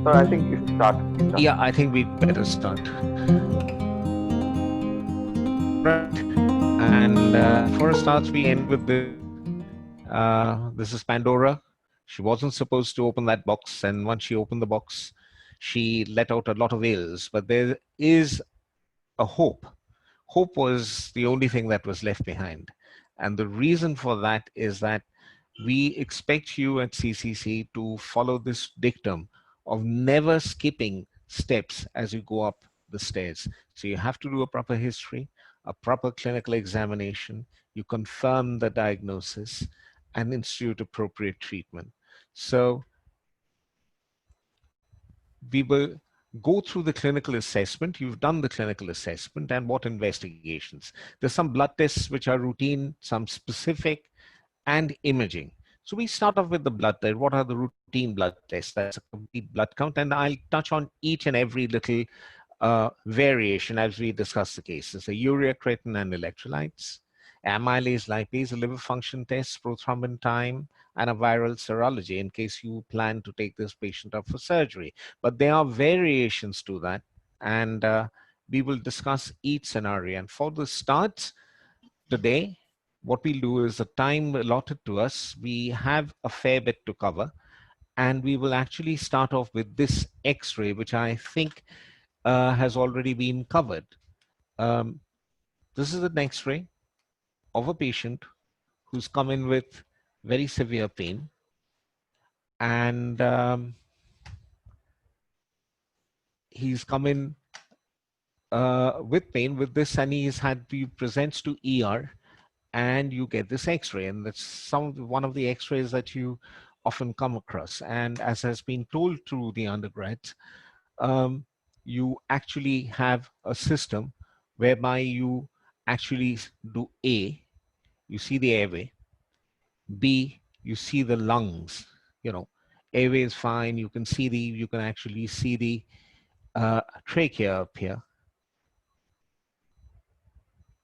So I think you should start, Lisa. Yeah, I think we'd better start. Right. And for a start, we end with this. This is Pandora. She wasn't supposed to open that box, and once she opened the box, she let out a lot of ills. But there is a hope. Hope was the only thing that was left behind. And the reason for that is that we expect you at CCC to follow this dictum of never skipping steps as you go up the stairs. So you have to do a proper history, a proper clinical examination, you confirm the diagnosis, and institute appropriate treatment. So we will go through the clinical assessment. You've done the clinical assessment and what investigations. There's some blood tests which are routine, some specific, and imaging. So we start off with the blood test. What are the routine blood tests? That's a complete blood count. And I'll touch on each and every little variation as we discuss the cases. The urea, creatinine, and electrolytes, amylase, lipase, a liver function test, prothrombin time, and a viral serology in case you plan to take this patient up for surgery. But there are variations to that, and we will discuss each scenario. And for the starts today, what we'll do is the time allotted to us, we have a fair bit to cover, and we will actually start off with this X-ray, which I think has already been covered. Um, this is an X-ray of a patient who's come in with very severe pain, and he's come in with pain with this, and he's had to presents to ER, and you get this X-ray, and that's one of the X-rays that you often come across. And as has been told to the undergrads, you actually have a system whereby you actually do A, you see the airway, B, you see the lungs, you know, airway is fine, you can actually see the trachea up here.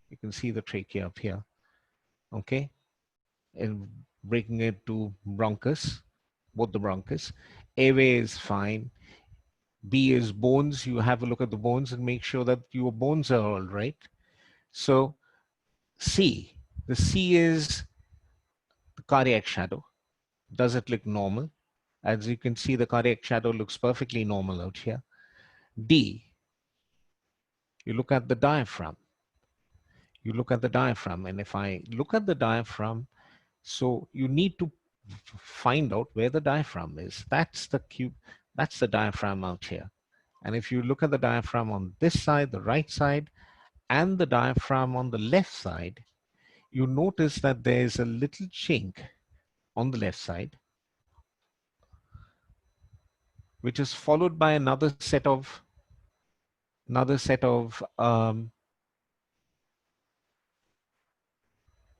You can see the trachea up here, okay? And breaking it to bronchus, both the bronchus. Airway is fine. B is bones. You have a look at the bones and make sure that your bones are all right. So C, the C is the cardiac shadow. Does it look normal? As you can see, the cardiac shadow looks perfectly normal out here. D, you look at the diaphragm. You look at the diaphragm, and if I look at the diaphragm, so you need to find out where the diaphragm is. That's the cube, that's the diaphragm out here. And if you look at the diaphragm on this side, the right side, and the diaphragm on the left side, you notice that there's a little chink on the left side, which is followed by another set of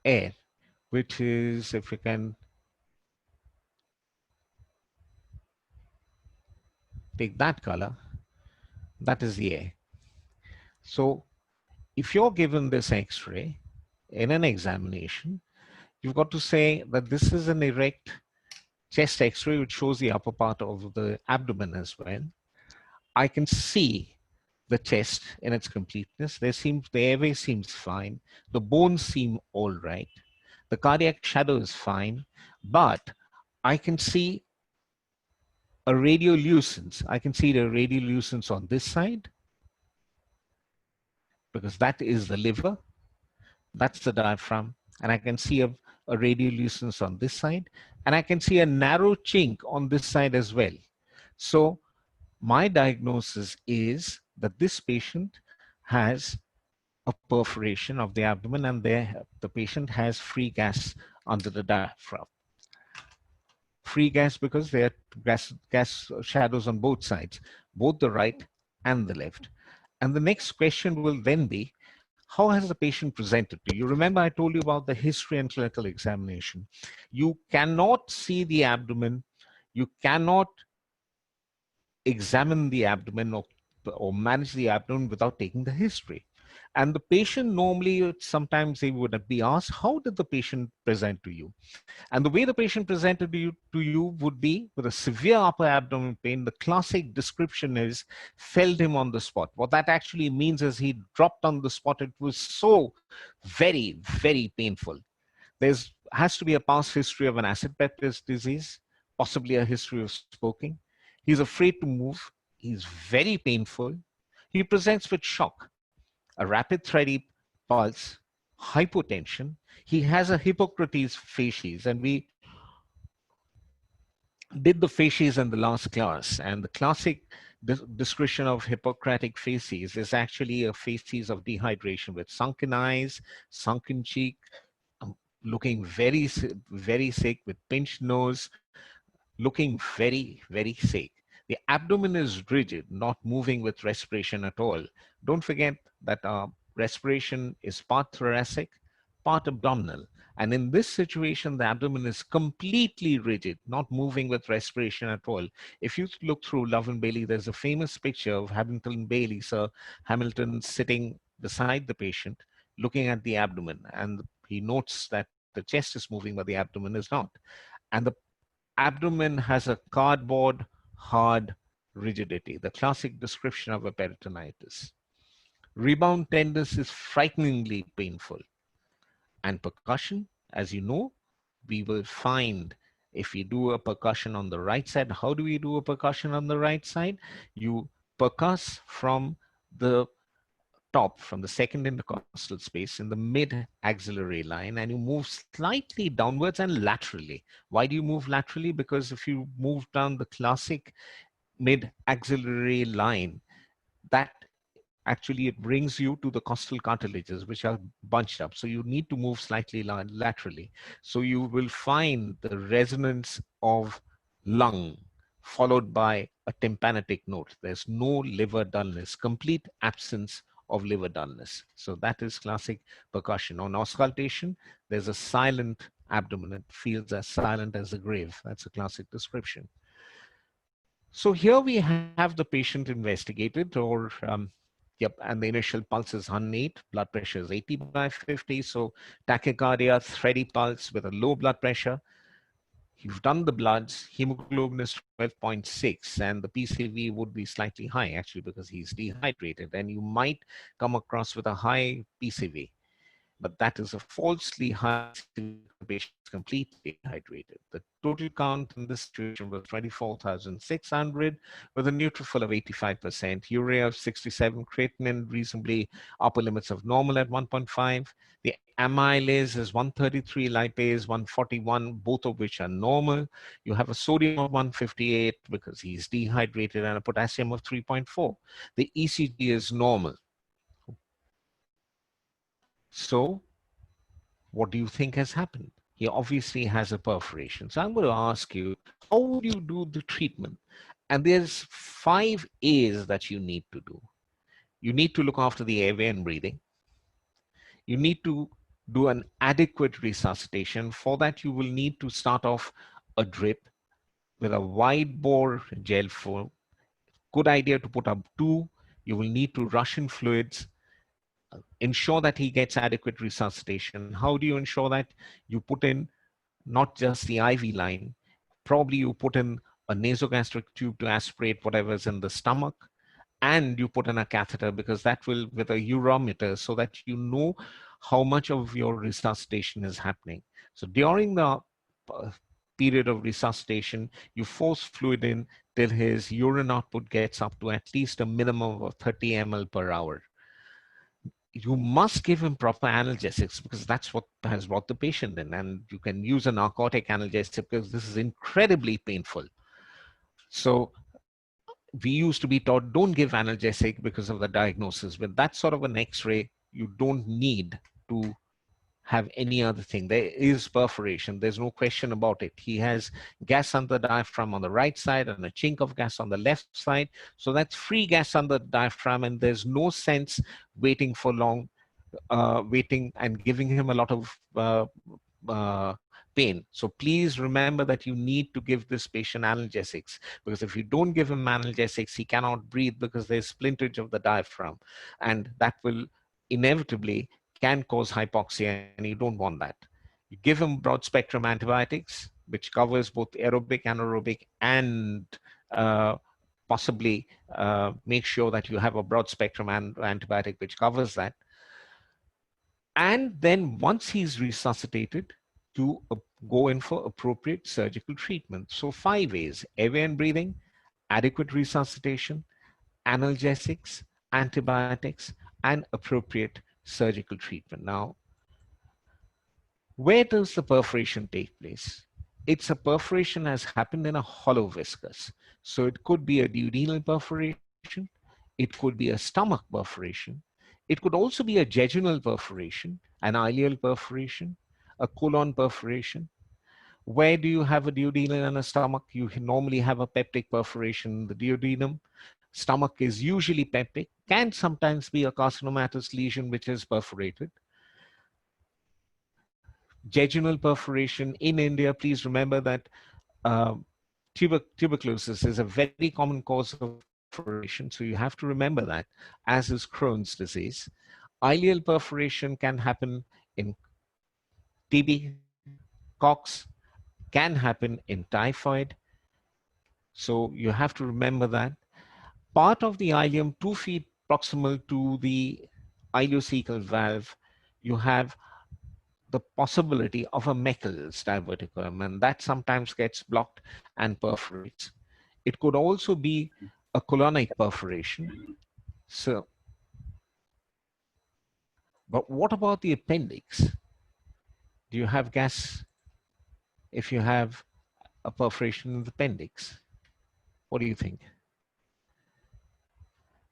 air, which is, if you can take that color, that is the air. So if you're given this X-ray in an examination, you've got to say that this is an erect chest X-ray, which shows the upper part of the abdomen as well. I can see the chest in its completeness. The airway seems fine. The bones seem all right. The cardiac shadow is fine, but I can see a radiolucence. I can see the radiolucence on this side because that is the liver. That's the diaphragm. And I can see a radiolucence on this side. And I can see a narrow chink on this side as well. So my diagnosis is that this patient has a perforation of the abdomen, and the patient has free gas under the diaphragm. Free gas because there are gas shadows on both sides, both the right and the left. And the next question will then be, how has the patient presented to you? Remember, I told you about the history and clinical examination. You cannot see the abdomen. You cannot examine the abdomen or manage the abdomen without taking the history. And the patient normally, sometimes they would be asked, how did the patient present to you? And the way the patient presented to you would be with a severe upper abdomen pain. The classic description is felled him on the spot. What that actually means is he dropped on the spot. It was so very, very painful. There's has to be a past history of an acid peptis disease, possibly a history of smoking. He's afraid to move. He's very painful. He presents with shock, a rapid thready pulse, hypotension. He has a Hippocrates facies, and we did the facies in the last class. And the classic description of Hippocratic facies is actually a facies of dehydration with sunken eyes, sunken cheek, looking very, very sick with pinched nose, looking very, very sick. The abdomen is rigid, not moving with respiration at all. Don't forget that respiration is part thoracic, part abdominal. And in this situation, the abdomen is completely rigid, not moving with respiration at all. If you look through Love and Bailey, there's a famous picture of Hamilton Bailey, Sir Hamilton, sitting beside the patient, looking at the abdomen. And he notes that the chest is moving, but the abdomen is not. And the abdomen has a cardboard hard rigidity, the classic description of a peritonitis. Rebound tenderness is frighteningly painful. And percussion, as you know, we will find if we do a percussion on the right side. How do we do a percussion on the right side? You percuss from the top, from the second intercostal space in the mid-axillary line, and you move slightly downwards and laterally. Why do you move laterally? Because if you move down the classic mid-axillary line, that actually it brings you to the costal cartilages, which are bunched up. So you need to move slightly laterally. So you will find the resonance of lung followed by a tympanic note. There's no liver dullness, complete absence of liver dullness. So that is classic percussion. On auscultation, there's a silent abdomen. It feels as silent as the grave. That's a classic description. So here we have the patient investigated, or yep, and the initial pulse is 108, blood pressure is 80/50, so tachycardia, thready pulse with a low blood pressure. You've done the bloods, hemoglobin is 12.6, and the PCV would be slightly high actually because he's dehydrated, and you might come across with a high PCV. But that is a falsely high, the patient is completely dehydrated. The total count in this situation was 24,600 with a neutrophil of 85%, urea of 67, creatinine reasonably upper limits of normal at 1.5. The amylase is 133, lipase 141, both of which are normal. You have a sodium of 158 because he's dehydrated and a potassium of 3.4. The ECG is normal. So what do you think has happened? He obviously has a perforation. So I'm going to ask you, how would you do the treatment? And there's 5 A's that you need to do. You need to look after the airway and breathing. You need to do an adequate resuscitation. For that, you will need to start off a drip with a wide bore gel flow. Good idea to put up 2. You will need to rush in fluids. Ensure that he gets adequate resuscitation. How do you ensure that? You put in not just the IV line, probably you put in a nasogastric tube to aspirate whatever's in the stomach, and you put in a catheter because that will, with a urometer, so that you know how much of your resuscitation is happening. So during the period of resuscitation, you force fluid in till his urine output gets up to at least a minimum of 30 ml per hour. You must give him proper analgesics because that's what has brought the patient in, and you can use a narcotic analgesic because this is incredibly painful. So we used to be taught don't give analgesic because of the diagnosis. With that sort of an x-ray, you don't need to have any other thing. There is perforation, there's no question about it. He has gas under the diaphragm on the right side and a chink of gas on the left side. So that's free gas under the diaphragm, and there's no sense waiting for long, waiting and giving him a lot of pain. So please remember that you need to give this patient analgesics, because if you don't give him analgesics, he cannot breathe because there's splinterage of the diaphragm, and that will inevitably can cause hypoxia, and you don't want that. You give him broad spectrum antibiotics, which covers both aerobic, anaerobic, and uh, possibly make sure that you have a broad spectrum antibiotic which covers that. And then once he's resuscitated, to go in for appropriate surgical treatment. So 5 ways: airway and breathing, adequate resuscitation, analgesics, antibiotics, and appropriate surgical treatment. Now, where does the perforation take place? It's a perforation has happened in a hollow viscus. So it could be a duodenal perforation, it could be a stomach perforation, it could also be a jejunal perforation, an ileal perforation, a colon perforation. Where do you have a duodenal and a stomach? You normally have a peptic perforation in the duodenum. Stomach is usually peptic, can sometimes be a carcinomatous lesion which is perforated. Jejunal perforation in India, please remember that uh, tuberculosis is a very common cause of perforation, so you have to remember that, as is Crohn's disease. Ileal perforation can happen in TB, COX, can happen in typhoid, so you have to remember that. Part of the ileum, 2 feet proximal to the ileocecal valve, you have the possibility of a Meckel's diverticum, and that sometimes gets blocked and perforates. It could also be a colonic perforation. So, but what about the appendix? Do you have gas if you have a perforation in the appendix? What do you think?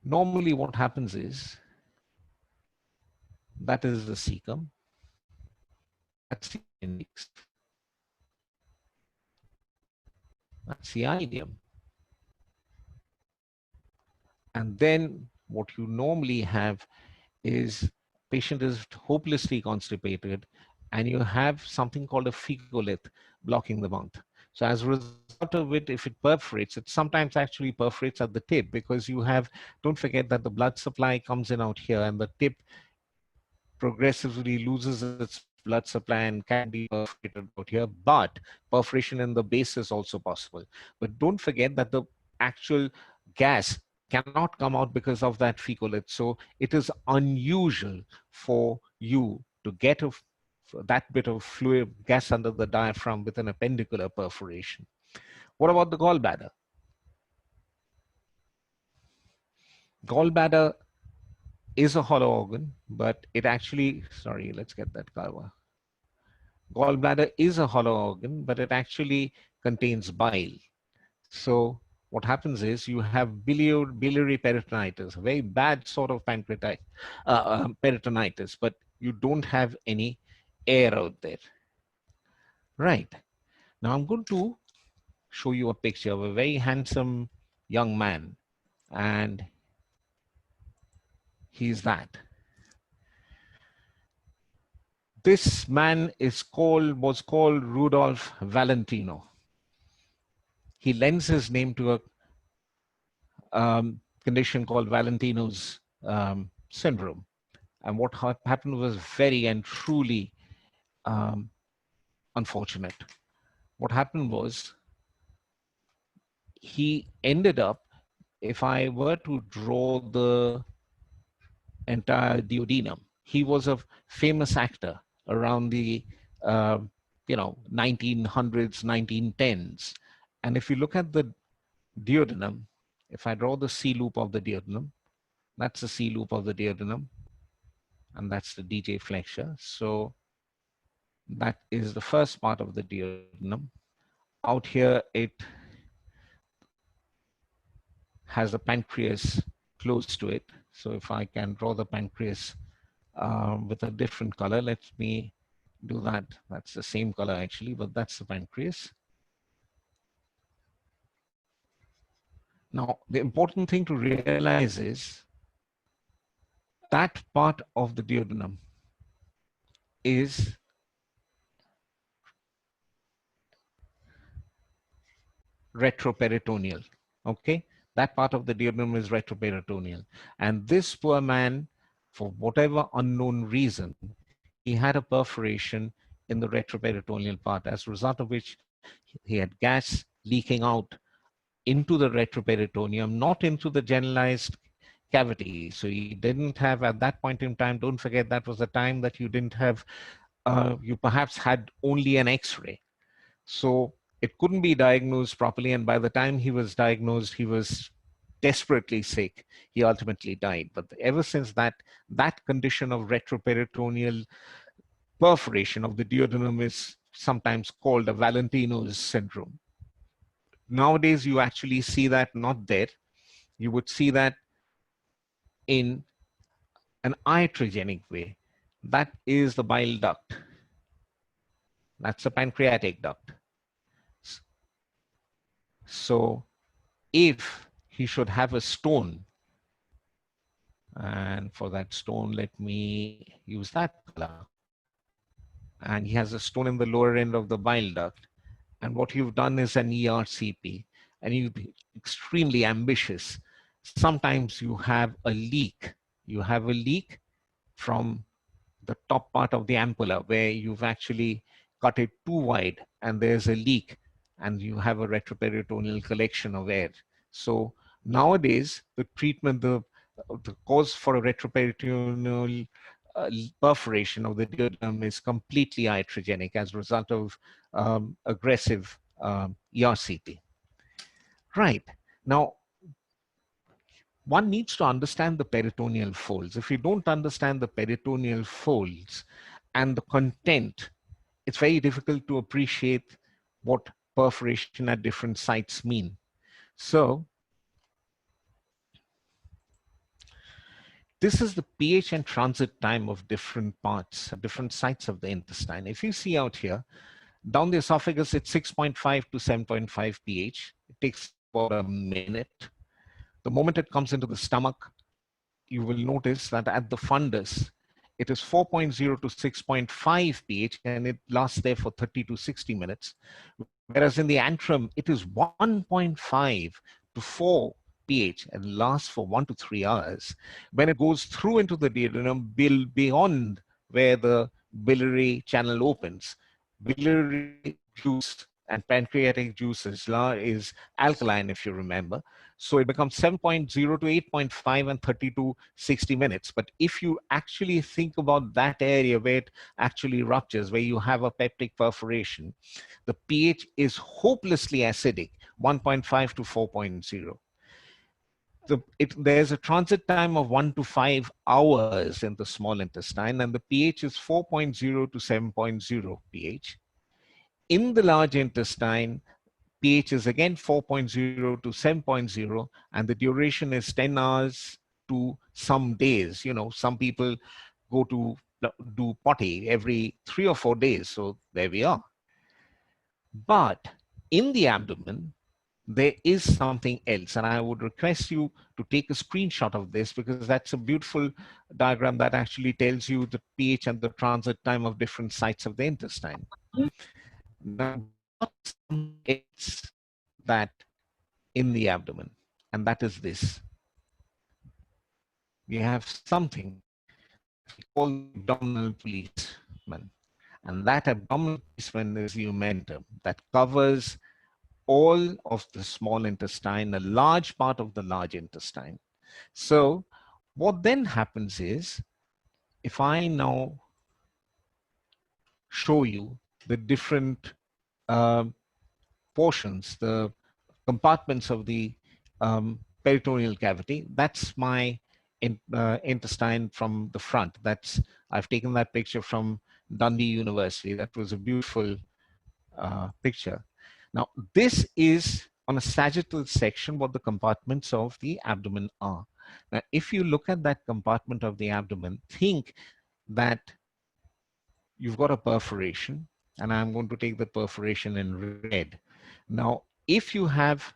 Normally what happens is, that is the cecum, that's the appendix, that's the ileum. And then what you normally have is patient is hopelessly constipated and you have something called a fecalith blocking the mouth. So as a result of it, if it perforates, it sometimes actually perforates at the tip, because you have, don't forget that the blood supply comes in out here and the tip progressively loses its blood supply and can be perforated out here, but perforation in the base is also possible. But don't forget that the actual gas cannot come out because of that fecalith. So it is unusual for you to get that bit of fluid gas under the diaphragm with an appendicular perforation. What about the gallbladder? Gallbladder is a hollow organ, but it actually, sorry, let's get that cover. Gallbladder is a hollow organ, but it actually contains bile. So what happens is you have biliary peritonitis, a very bad sort of pancreatitis, peritonitis, but you don't have any air out there. Right. Now I'm going to show you a picture of a very handsome young man, and he's that. This man was called Rudolph Valentino. He lends his name to a condition called Valentino's syndrome. And what happened was very and truly unfortunate. What happened was he ended up, if I were to draw the entire duodenum, he was a famous actor around the 1900s, 1910s. And if you look at the duodenum, if I draw the C loop of the duodenum, that's the C loop of the duodenum, and that's the DJ flexure. So that is the first part of the duodenum. Out here, it has the pancreas close to it. So if I can draw the pancreas with a different color, let me do that. That's the same color actually, but that's the pancreas. Now, the important thing to realize is that part of the duodenum is retroperitoneal. Okay, that part of the duodenum is retroperitoneal, and this poor man, for whatever unknown reason, he had a perforation in the retroperitoneal part, as a result of which he had gas leaking out into the retroperitoneum, not into the generalized cavity. So he didn't have, at that point in time, don't forget that was the time that you didn't have, you perhaps had only an X-ray. So it couldn't be diagnosed properly. And by the time he was diagnosed, he was desperately sick. He ultimately died. But ever since that, that condition of retroperitoneal perforation of the duodenum is sometimes called a Valentino's syndrome. Nowadays, you actually see that not there. You would see that in an iatrogenic way. That is the bile duct. That's the pancreatic duct. So if he should have a stone, and for that stone, let me use that color. And he has a stone in the lower end of the bile duct. And what you've done is an ERCP, and you'd be extremely ambitious. Sometimes you have a leak. You have a leak from the top part of the ampulla where you've actually cut it too wide and there's a leak and you have a retroperitoneal collection of air. So nowadays, the treatment, the cause for a retroperitoneal perforation of the duodenum is completely iatrogenic as a result of aggressive ERCP. Right. Now, one needs to understand the peritoneal folds. If you don't understand the peritoneal folds and the content, it's very difficult to appreciate what perforation at different sites mean. So this is the pH and transit time of different parts, different sites of the intestine. If you see out here, down the esophagus, it's 6.5 to 7.5 pH. It takes about a minute. The moment it comes into the stomach, you will notice that at the fundus, it is 4.0 to 6.5 pH and it lasts there for 30 to 60 minutes. Whereas in the antrum, it is 1.5 to 4 pH and lasts for 1 to 3 hours. When it goes through into the duodenum, beyond where the biliary channel opens, biliary juice and pancreatic juice is alkaline, if you remember. So it becomes 7.0 to 8.5 and 30 to 60 minutes. But if you actually think about that area where it actually ruptures, where you have a peptic perforation, the pH is hopelessly acidic, 1.5 to 4.0. There's a transit time of 1 to 5 hours in the small intestine, and the pH is 4.0 to 7.0 pH. In the large intestine, pH is again 4.0 to 7.0, and the duration is 10 hours to some days. You know, some people go to do potty every 3 or 4 days. So there we are. But in the abdomen, there is something else. And I would request you to take a screenshot of this because that's a beautiful diagram that actually tells you the pH and the transit time of different sites of the intestine. Now, what's else that in the abdomen? And that is this. We have something called abdominal policeman. And that abdominal policeman is the omentum that covers all of the small intestine, a large part of the large intestine. So what then happens is, if I now show you the different portions, the compartments of the peritoneal cavity, that's my intestine from the front. I've taken that picture from Dundee University. That was a beautiful picture. Now, this is on a sagittal section what the compartments of the abdomen are. Now, if you look at that compartment of the abdomen, think that you've got a perforation, and I'm going to take the perforation in red. Now, if you have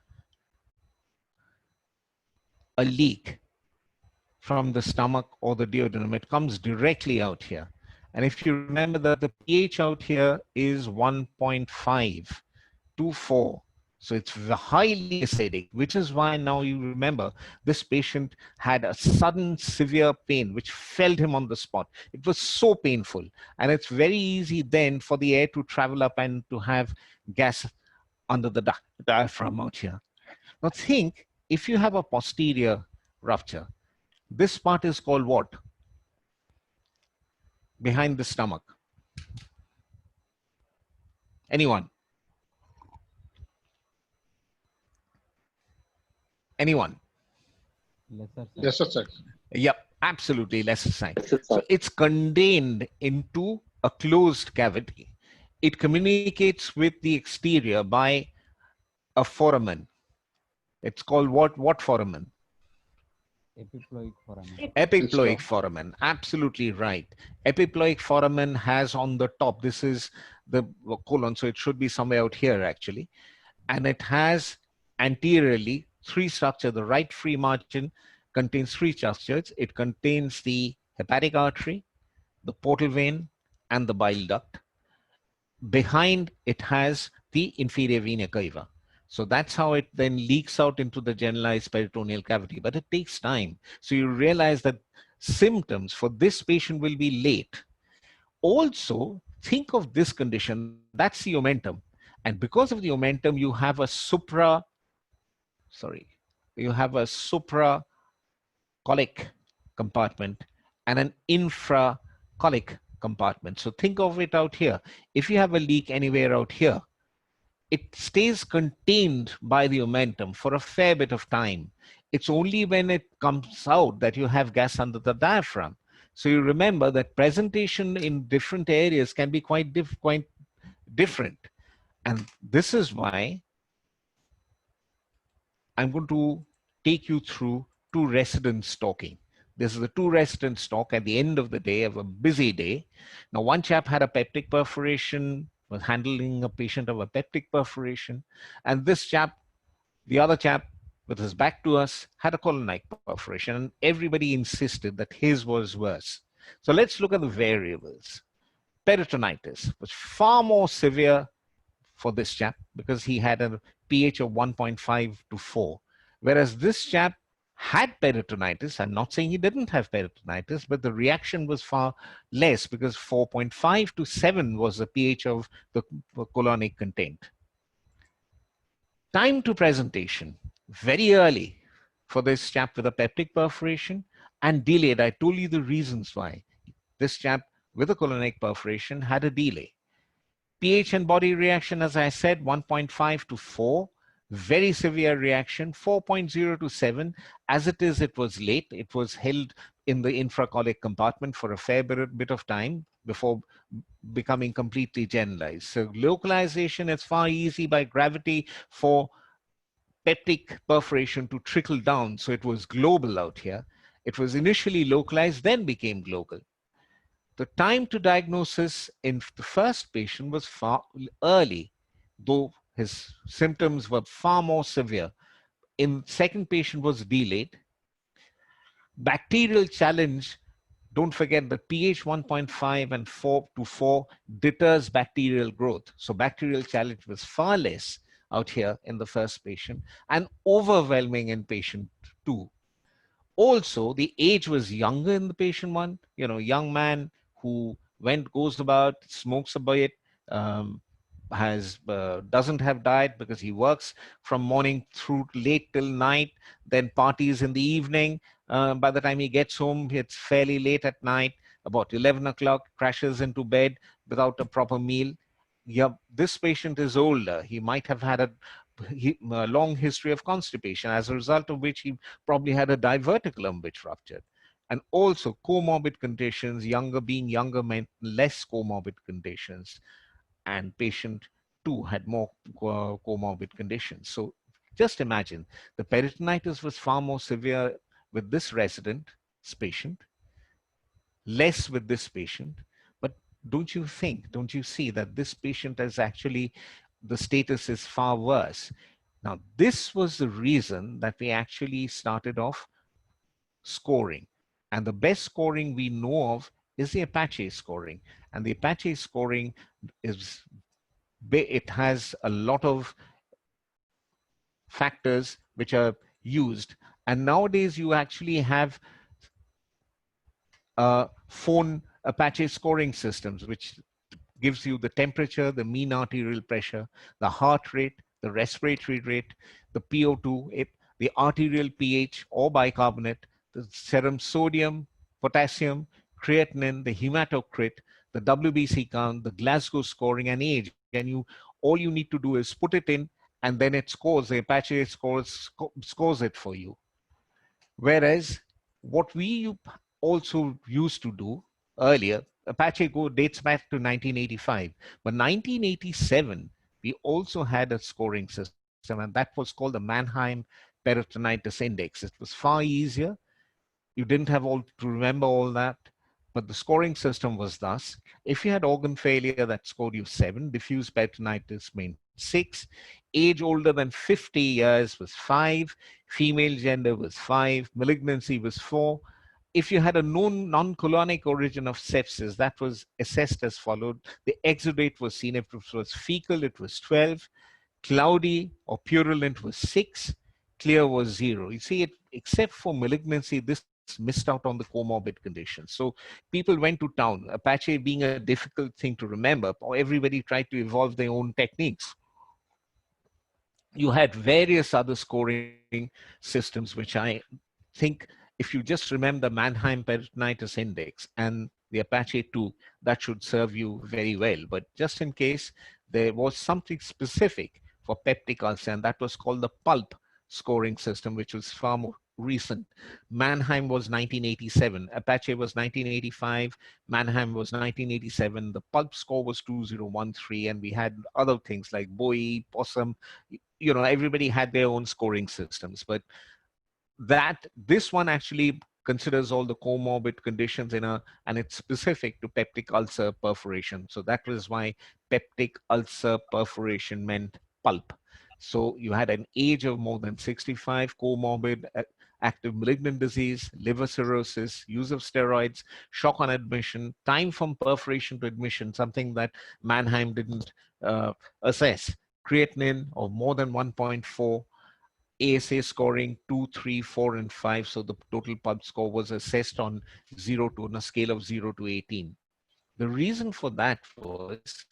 a leak from the stomach or the duodenum, it comes directly out here. And if you remember that the pH out here is 1.5 to 4. So it's highly acidic, which is why now you remember this patient had a sudden severe pain, which felled him on the spot. It was so painful. And it's very easy then for the air to travel up and to have gas under the diaphragm out here. Now think, if you have a posterior rupture, this part is called what? Behind the stomach. Anyone? Anyone? Lesser side. Yep, absolutely lesser sign. So it's contained into a closed cavity. It communicates with the exterior by a foramen. It's called what foramen? Epiploic foramen. Epiploic foramen, absolutely right. Epiploic foramen has on the top, this is the colon, so it should be somewhere out here actually. And it has anteriorly three structures. The right free margin contains three structures. It contains the hepatic artery, the portal vein, and the bile duct. Behind it has the inferior vena cava. So that's how it then leaks out into the generalized peritoneal cavity, but it takes time. So you realize that symptoms for this patient will be late. Also, think of this condition, that's the omentum. And because of the omentum, you have a supracolic compartment and an infracolic compartment. So think of it out here. If you have a leak anywhere out here, it stays contained by the omentum for a fair bit of time. It's only when it comes out that you have gas under the diaphragm. So you remember that presentation in different areas can be quite different. And this is why I'm going to take you through two residents talking. This is the two residents talk at the end of the day of a busy day. Now, one chap had a peptic perforation, was handling a patient of a peptic perforation. And this chap, the other chap with his back to us, had a colonic perforation. And everybody insisted that his was worse. So let's look at the variables. Peritonitis was far more severe for this chap because he had a pH of 1.5 to 4. Whereas this chap had peritonitis. I'm not saying he didn't have peritonitis, but the reaction was far less because 4.5 to 7 was the pH of the colonic content. Time to presentation, very early for this chap with a peptic perforation and delayed. I told you the reasons why. This chap with a colonic perforation had a delay. pH and body reaction, as I said, 1.5 to 4. Very severe reaction, 4.0 to 7. As it is, it was late. It was held in the infracolic compartment for a fair bit of time before becoming completely generalized. So localization is far easy by gravity for peptic perforation to trickle down. So it was global out here. It was initially localized, then became global. The time to diagnosis in the first patient was far early, though his symptoms were far more severe. In second patient was delayed. Bacterial challenge, don't forget that pH 1.5 and 4 to 4 deters bacterial growth. So bacterial challenge was far less out here in the first patient and overwhelming in patient 2. Also, the age was younger in the patient 1, young man who goes about, smokes a bit, doesn't have diet because he works from morning through late till night, then parties in the evening. By the time he gets home, it's fairly late at night, about 11 o'clock, crashes into bed without a proper meal. Yeah, this patient is older. He might have had a long history of constipation, as a result of which he probably had a diverticulum which ruptured. And also comorbid conditions, being younger meant less comorbid conditions, and patient 2 had more comorbid conditions. So just imagine, the peritonitis was far more severe with this patient, less with this patient. But don't you see that this patient is actually, the status is far worse. Now, this was the reason that we actually started off scoring. And the best scoring we know of is the Apache scoring. And the Apache scoring it has a lot of factors which are used. And nowadays you actually have phone Apache scoring systems, which gives you the temperature, the mean arterial pressure, the heart rate, the respiratory rate, the PO2, the arterial pH or bicarbonate, the serum sodium, potassium, creatinine, the hematocrit, the WBC count, the Glasgow scoring, and age. And all you need to do is put it in, and then it scores. The Apache scores it for you. Whereas what we also used to do earlier, Apache Go dates back to 1985, but 1987 we also had a scoring system, and that was called the Mannheim Peritonitis Index. It was far easier. You didn't have all to remember all that, but the scoring system was thus: if you had organ failure, that scored you 7, diffuse peritonitis meant 6, age older than 50 years was 5, female gender was 5, malignancy was 4. If you had a known non-colonic origin of sepsis, that was assessed as followed: the exudate was seen. If it was fecal, it was 12, cloudy or purulent was 6, clear was 0. You see, except for malignancy, this missed out on the comorbid conditions. So people went to town. Apache being a difficult thing to remember, or everybody tried to evolve their own techniques. You had various other scoring systems, which I think if you just remember the Mannheim Peritonitis Index and the Apache 2, that should serve you very well. But just in case, there was something specific for peptic ulcer, and that was called the PULP scoring system, which was far more recent. Mannheim was 1987, Apache was 1985, Mannheim was 1987, the PULP score was 2013, and we had other things like Bowie, Possum. You know, everybody had their own scoring systems, but this one actually considers all the comorbid conditions and it's specific to peptic ulcer perforation. So that was why peptic ulcer perforation meant PULP. So you had an age of more than 65, comorbid active malignant disease, liver cirrhosis, use of steroids, shock on admission, time from perforation to admission, something that Mannheim didn't assess, creatinine of more than 1.4, ASA scoring 2, 3, 4, and 5. So the total PULP score was assessed on 0 to on a scale of 0 to 18. The reason for that was,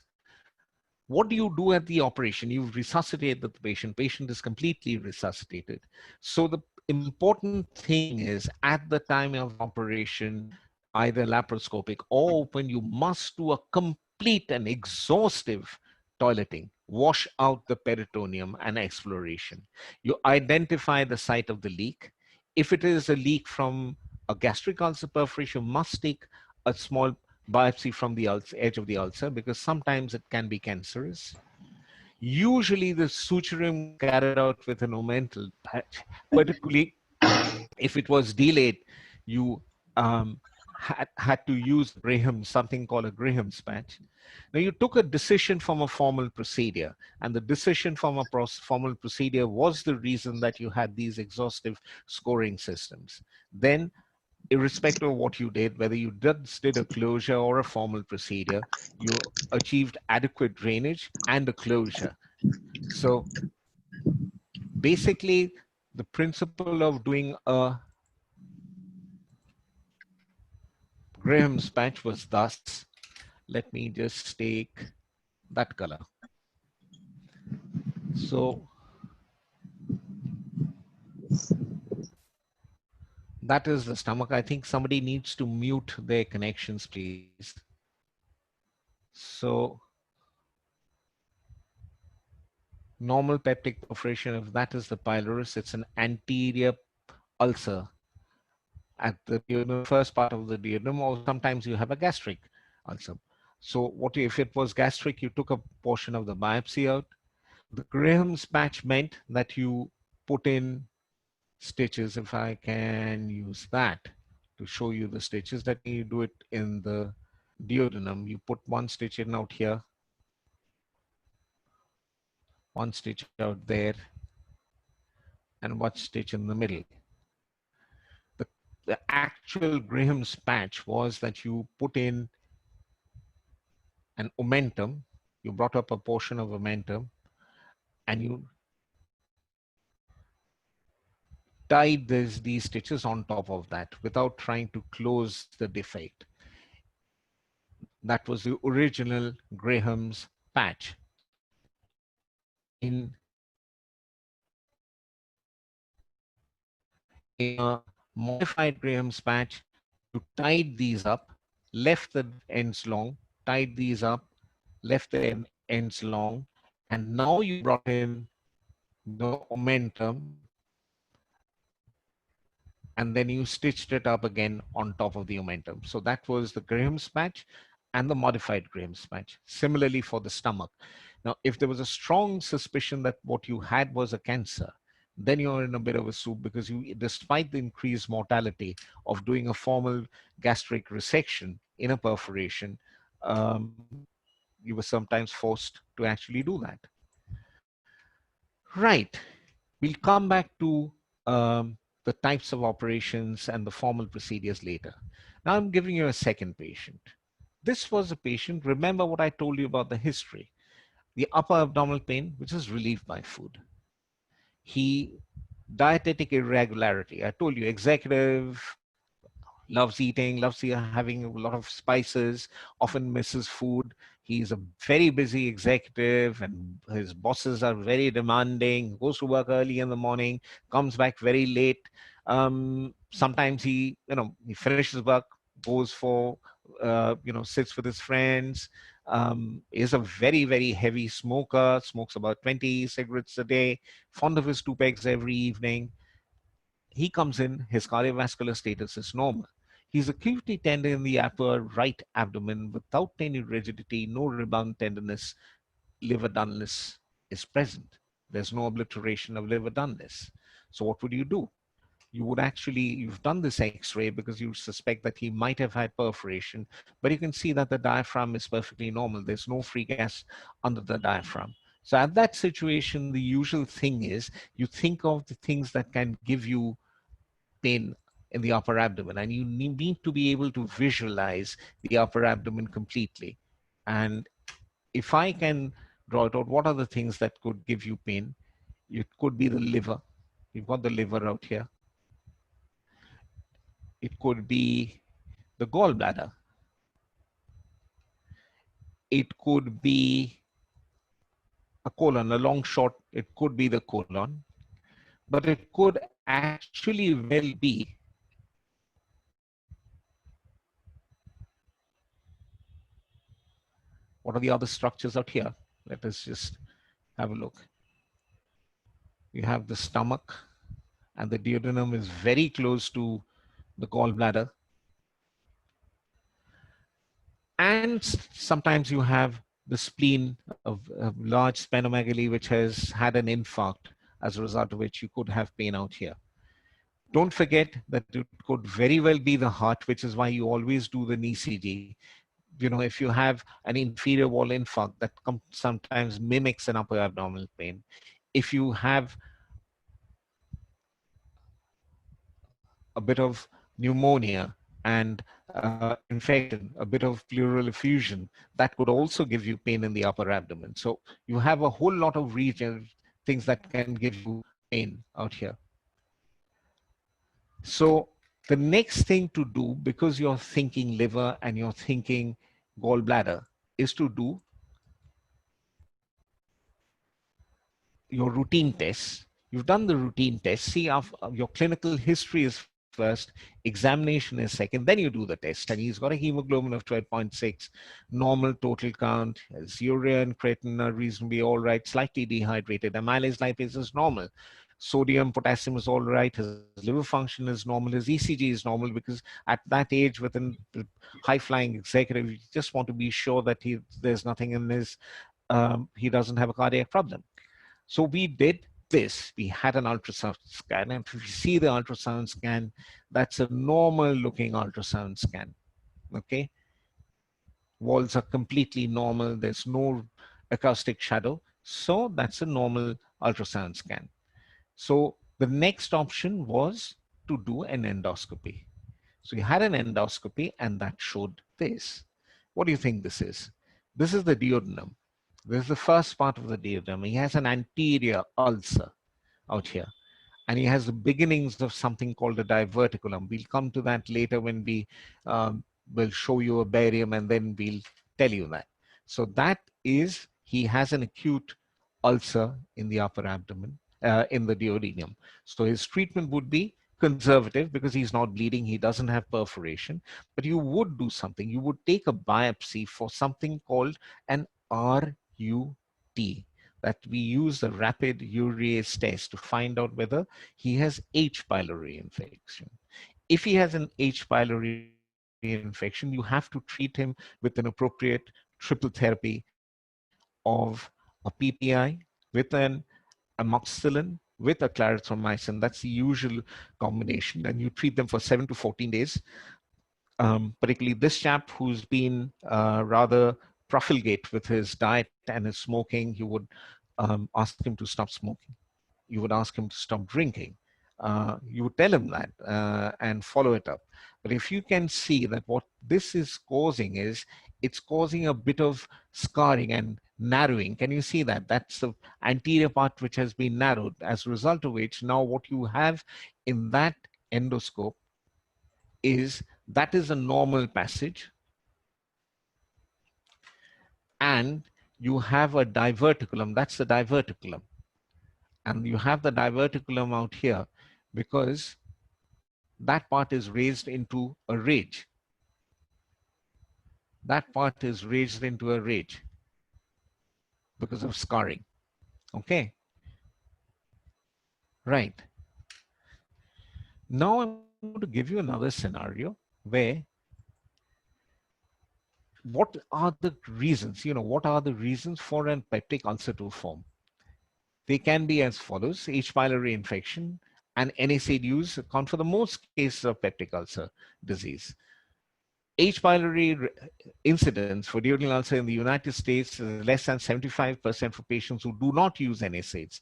what do you do at the operation? You resuscitate the patient is completely resuscitated. So the important thing is, at the time of operation, either laparoscopic or open, you must do a complete and exhaustive toileting, wash out the peritoneum and exploration. You identify the site of the leak. If it is a leak from a gastric ulcer perforation, you must take a small biopsy from the edge of the ulcer, because sometimes it can be cancerous. Usually the suturing carried out with an omental patch, particularly if it was delayed, you had to use Graham, something called a Graham's patch. Now you took a decision from a formal procedure, and the decision from a formal procedure was the reason that you had these exhaustive scoring systems. Then, irrespective of what you did, whether you just did a closure or a formal procedure, you achieved adequate drainage and a closure. So basically, the principle of doing a Graham's patch was thus. Let me just take that color. So that is the stomach. I think somebody needs to mute their connections, please. So normal peptic perforation, if that is the pylorus, it's an anterior ulcer at the first part of the duodenum, or sometimes you have a gastric ulcer. So what if it was gastric, you took a portion of the biopsy out. The Graham's patch meant that you put in stitches, if I can use that to show you the stitches, that you do it in the duodenum. You put one stitch in out here, one stitch out there, and one stitch in the middle. The actual Graham's patch was that you put in an omentum, you brought up a portion of omentum, and you tied these stitches on top of that without trying to close the defect. That was the original Graham's patch. In a modified Graham's patch, you tied these up, left the ends long, tied these up, left the ends long, and now you brought in the omentum, and then you stitched it up again on top of the omentum. So that was the Graham's patch and the modified Graham's patch. Similarly for the stomach. Now, if there was a strong suspicion that what you had was a cancer, then you're in a bit of a soup, because you, despite the increased mortality of doing a formal gastric resection in a perforation, you were sometimes forced to actually do that. Right. We'll come back to the types of operations and the formal procedures later. Now I'm giving you a second patient. This was a patient, remember what I told you about the history, the upper abdominal pain, which is relieved by food. He, dietetic irregularity, I told you, executive, loves eating, loves having a lot of spices, often misses food. He's a very busy executive and his bosses are very demanding, goes to work early in the morning, comes back very late. Sometimes he finishes work, goes for, sits with his friends, is a very, very heavy smoker, smokes about 20 cigarettes a day, fond of his 2 pegs every evening. He comes in, his cardiovascular status is normal. He's acutely tender in the upper right abdomen without any rigidity, no rebound tenderness, liver dullness is present. There's no obliteration of liver dullness. So what would you do? You would actually, you've done this x-ray because you suspect that he might have had perforation, but you can see that the diaphragm is perfectly normal. There's no free gas under the diaphragm. So at that situation, the usual thing is you think of the things that can give you pain in the upper abdomen, and you need to be able to visualize the upper abdomen completely. And if I can draw it out, what are the things that could give you pain? It could be the liver. You've got the liver out here. It could be the gallbladder. It could be a colon, a long short, it could be the colon, but it could actually well be what are the other structures out here? Let us just have a look. You have the stomach, and the duodenum is very close to the gallbladder. And sometimes you have the spleen of large splenomegaly, which has had an infarct, as a result of which you could have pain out here. Don't forget that it could very well be the heart, which is why you always do the ECG. If you have an inferior wall infarct, that sometimes mimics an upper abdominal pain. If you have a bit of pneumonia and infection, a bit of pleural effusion, that could also give you pain in the upper abdomen. So you have a whole lot of things that can give you pain out here. So the next thing to do, because you're thinking liver and you're thinking gallbladder, is to do your routine tests. You've done the routine test. See, your clinical history is first, examination is second, then you do the test. And he's got a hemoglobin of 12.6, normal total count, his urea and creatinine are reasonably all right, slightly dehydrated, amylase lipase is normal. Sodium, potassium is all right, his liver function is normal, his ECG is normal, because at that age, within high-flying executive, you just want to be sure that there's nothing in his, he doesn't have a cardiac problem. So we did this. We had an ultrasound scan, and if you see the ultrasound scan, that's a normal looking ultrasound scan, okay? Walls are completely normal. There's no acoustic shadow. So that's a normal ultrasound scan. So the next option was to do an endoscopy. So you had an endoscopy and that showed this. What do you think this is? This is the duodenum. This is the first part of the duodenum. He has an anterior ulcer out here. and he has the beginnings of something called a diverticulum. We'll come to that later when we will show you a barium, and then we'll tell you that. So that is, he has an acute ulcer in the upper abdomen, in the duodenum. So his treatment would be conservative because he's not bleeding, he doesn't have perforation, but you would do something. You would take a biopsy for something called an RUT, that we use the rapid urease test to find out whether he has H. pylori infection. If he has an H. pylori infection, you have to treat him with an appropriate triple therapy of a PPI with an amoxicillin with a clarithromycin. That's the usual combination, and you treat them for 7 to 14 days. Particularly this chap who's been rather profligate with his diet and his smoking, you would ask him to stop smoking. You would ask him to stop drinking. You would tell him that and follow it up. But if you can see that what this is causing is, it's causing a bit of scarring and narrowing. Can you see that? That's the anterior part which has been narrowed, as a result of which now what you have in that endoscope is, that is a normal passage, and you have a diverticulum. That's the diverticulum. And you have the diverticulum out here because that part is raised into a ridge. That part is raised into a ridge because of scarring. Okay. Right. Now I'm going to give you another scenario where, what are the reasons, what are the reasons for an peptic ulcer to form? They can be as follows: H. pylori infection and NSAID use account for the most cases of peptic ulcer disease. H. pylori incidence for duodenal ulcer in the United States is less than 75% for patients who do not use NSAIDs.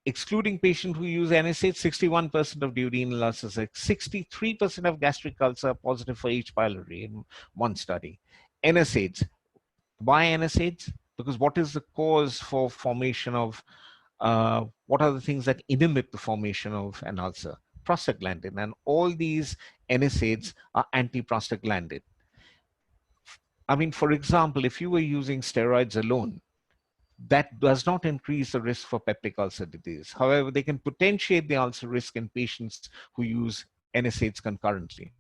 Excluding patients who use NSAIDs, 61% of duodenal ulcers, 63% of gastric ulcer are positive for H. pylori in one study. NSAIDs. Why NSAIDs? Because what is the cause for formation of, what are the things that inhibit the formation of an ulcer? Prostaglandin, and all these NSAIDs are antiprostaglandin. I mean, for example, if you were using steroids alone, that does not increase the risk for peptic ulcer disease. However, they can potentiate the ulcer risk in patients who use NSAIDs concurrently.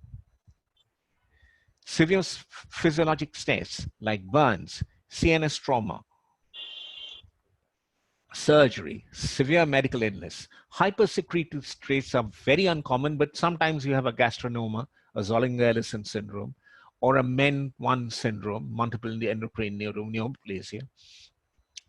Severe physiologic stress like burns, CNS trauma, surgery, severe medical illness. Hypersecretive traits are very uncommon, but sometimes you have a gastronoma, a Zollinger-Ellison syndrome, or a MEN1 syndrome, multiple endocrine neoplasia.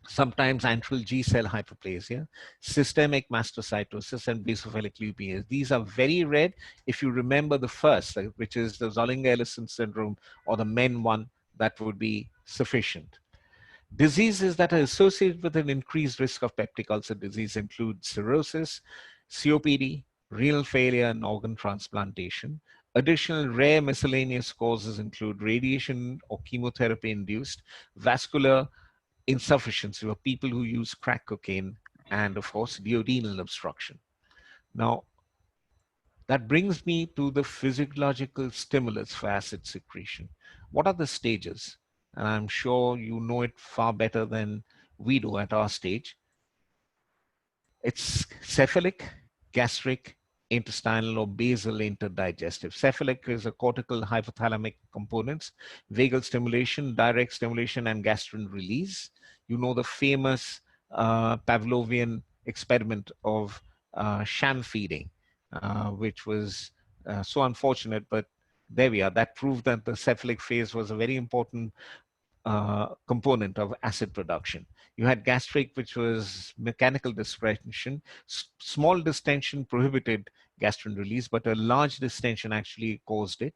Sometimes antral G cell hyperplasia, systemic mastocytosis, and basophilic leukemia. These are very rare. If you remember the first, which is the Zollinger-Ellison syndrome or the MEN1, that would be sufficient. Diseases that are associated with an increased risk of peptic ulcer disease include cirrhosis, COPD, renal failure, and organ transplantation. Additional rare miscellaneous causes include radiation or chemotherapy-induced vascular insufficiency for people who use crack cocaine, and of course, duodenal obstruction. Now, that brings me to the physiological stimulus for acid secretion. What are the stages? And I'm sure you know it far better than we do at our stage. It's cephalic, gastric, intestinal, or basal interdigestive. Cephalic is a cortical hypothalamic components, vagal stimulation, direct stimulation, and gastrin release. You know the famous Pavlovian experiment of sham feeding, which was so unfortunate, but there we are. That proved that the cephalic phase was a very important component of acid production. You had gastric, which was mechanical distension. Small distension prohibited gastrin release, but a large distension actually caused it.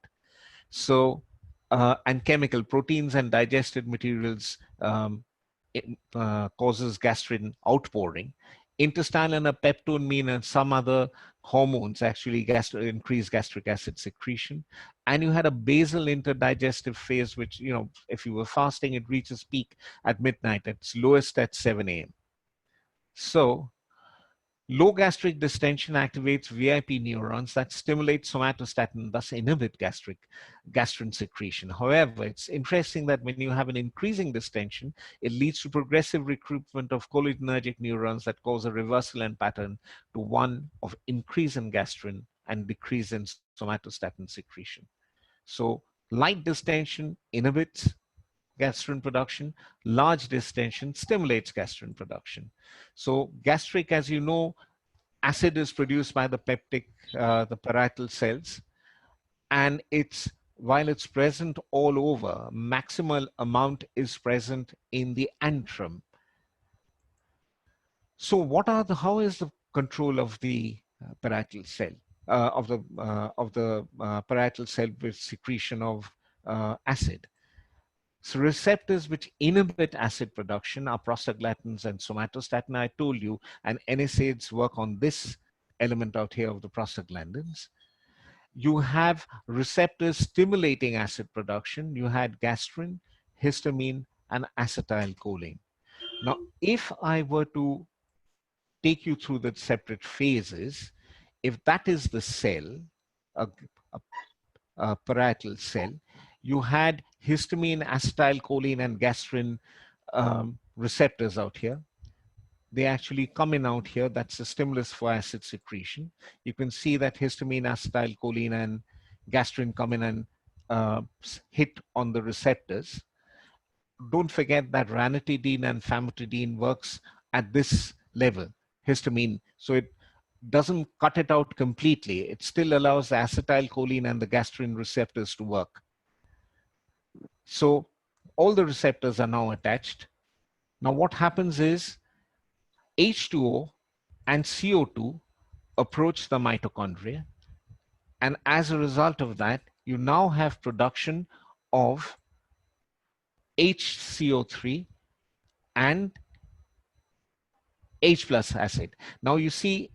So, and chemical proteins and digested materials causes gastrin outpouring. Intestinal and a peptoamine and some other hormones actually increase gastric acid secretion. And you had a basal interdigestive phase, which, if you were fasting, it reaches peak at midnight. It's lowest at 7 a.m. So Low gastric distension activates VIP neurons that stimulate somatostatin, thus inhibit gastrin secretion. However, it's interesting that when you have an increasing distension, it leads to progressive recruitment of cholinergic neurons that cause a reversal in pattern to one of increase in gastrin and decrease in somatostatin secretion. So light distension inhibits gastrin production, large distension stimulates gastrin production. So gastric, as you know, acid is produced by the the parietal cells, and while it's present all over, maximal amount is present in the antrum. So how is the control of the parietal cell, of the parietal cell with secretion of acid? So receptors which inhibit acid production are prostaglandins and somatostatin, I told you, and NSAIDs work on this element out here of the prostaglandins. You have receptors stimulating acid production. You had gastrin, histamine, and acetylcholine. Now, if I were to take you through the separate phases, if that is the cell, a, a parietal cell, you had histamine, acetylcholine, and gastrin receptors out here. They actually come in out here. That's a stimulus for acid secretion. You can see that histamine, acetylcholine, and gastrin come in and hit on the receptors. Don't forget that ranitidine and famotidine works at this level, histamine. So it doesn't cut it out completely. It still allows the acetylcholine and the gastrin receptors to work. So all the receptors are now attached. Now what happens is H2O and CO2 approach the mitochondria. And as a result of that, you now have production of HCO3 and H plus acid. Now you see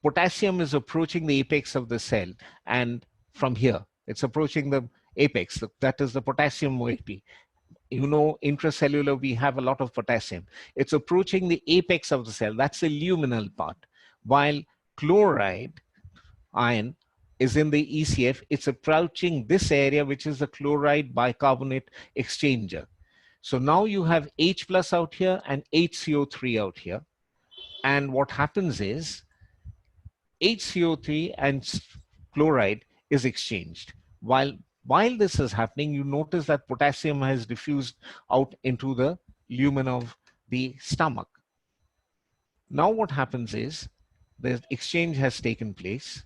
potassium is approaching the apex of the cell, and from here, it's approaching the apex. That is the potassium moiety. You know, intracellular, we have a lot of potassium. It's approaching the apex of the cell. That's the luminal part. While chloride ion is in the ECF, it's approaching this area, which is the chloride bicarbonate exchanger. So now you have H plus out here and HCO3 out here. And what happens is HCO3 and chloride is exchanged. While this is happening, you notice that potassium has diffused out into the lumen of the stomach. Now what happens is the exchange has taken place,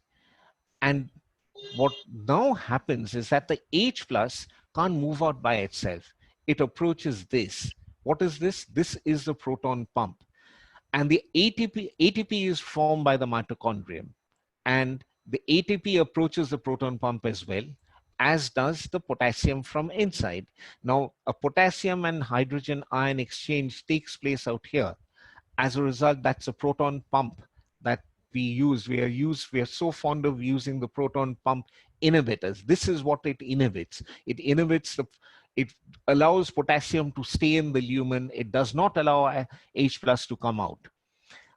and what now happens is that the H plus can't move out by itself. It approaches this. What is this? This is the proton pump. And the ATP is formed by the mitochondrium. And the ATP approaches the proton pump as well, as does the potassium from inside. Now, a potassium and hydrogen ion exchange takes place out here. As a result, that's a proton pump that we use. We are so fond of using the proton pump inhibitors. This is what it inhibits. It allows potassium to stay in the lumen. It does not allow H plus to come out.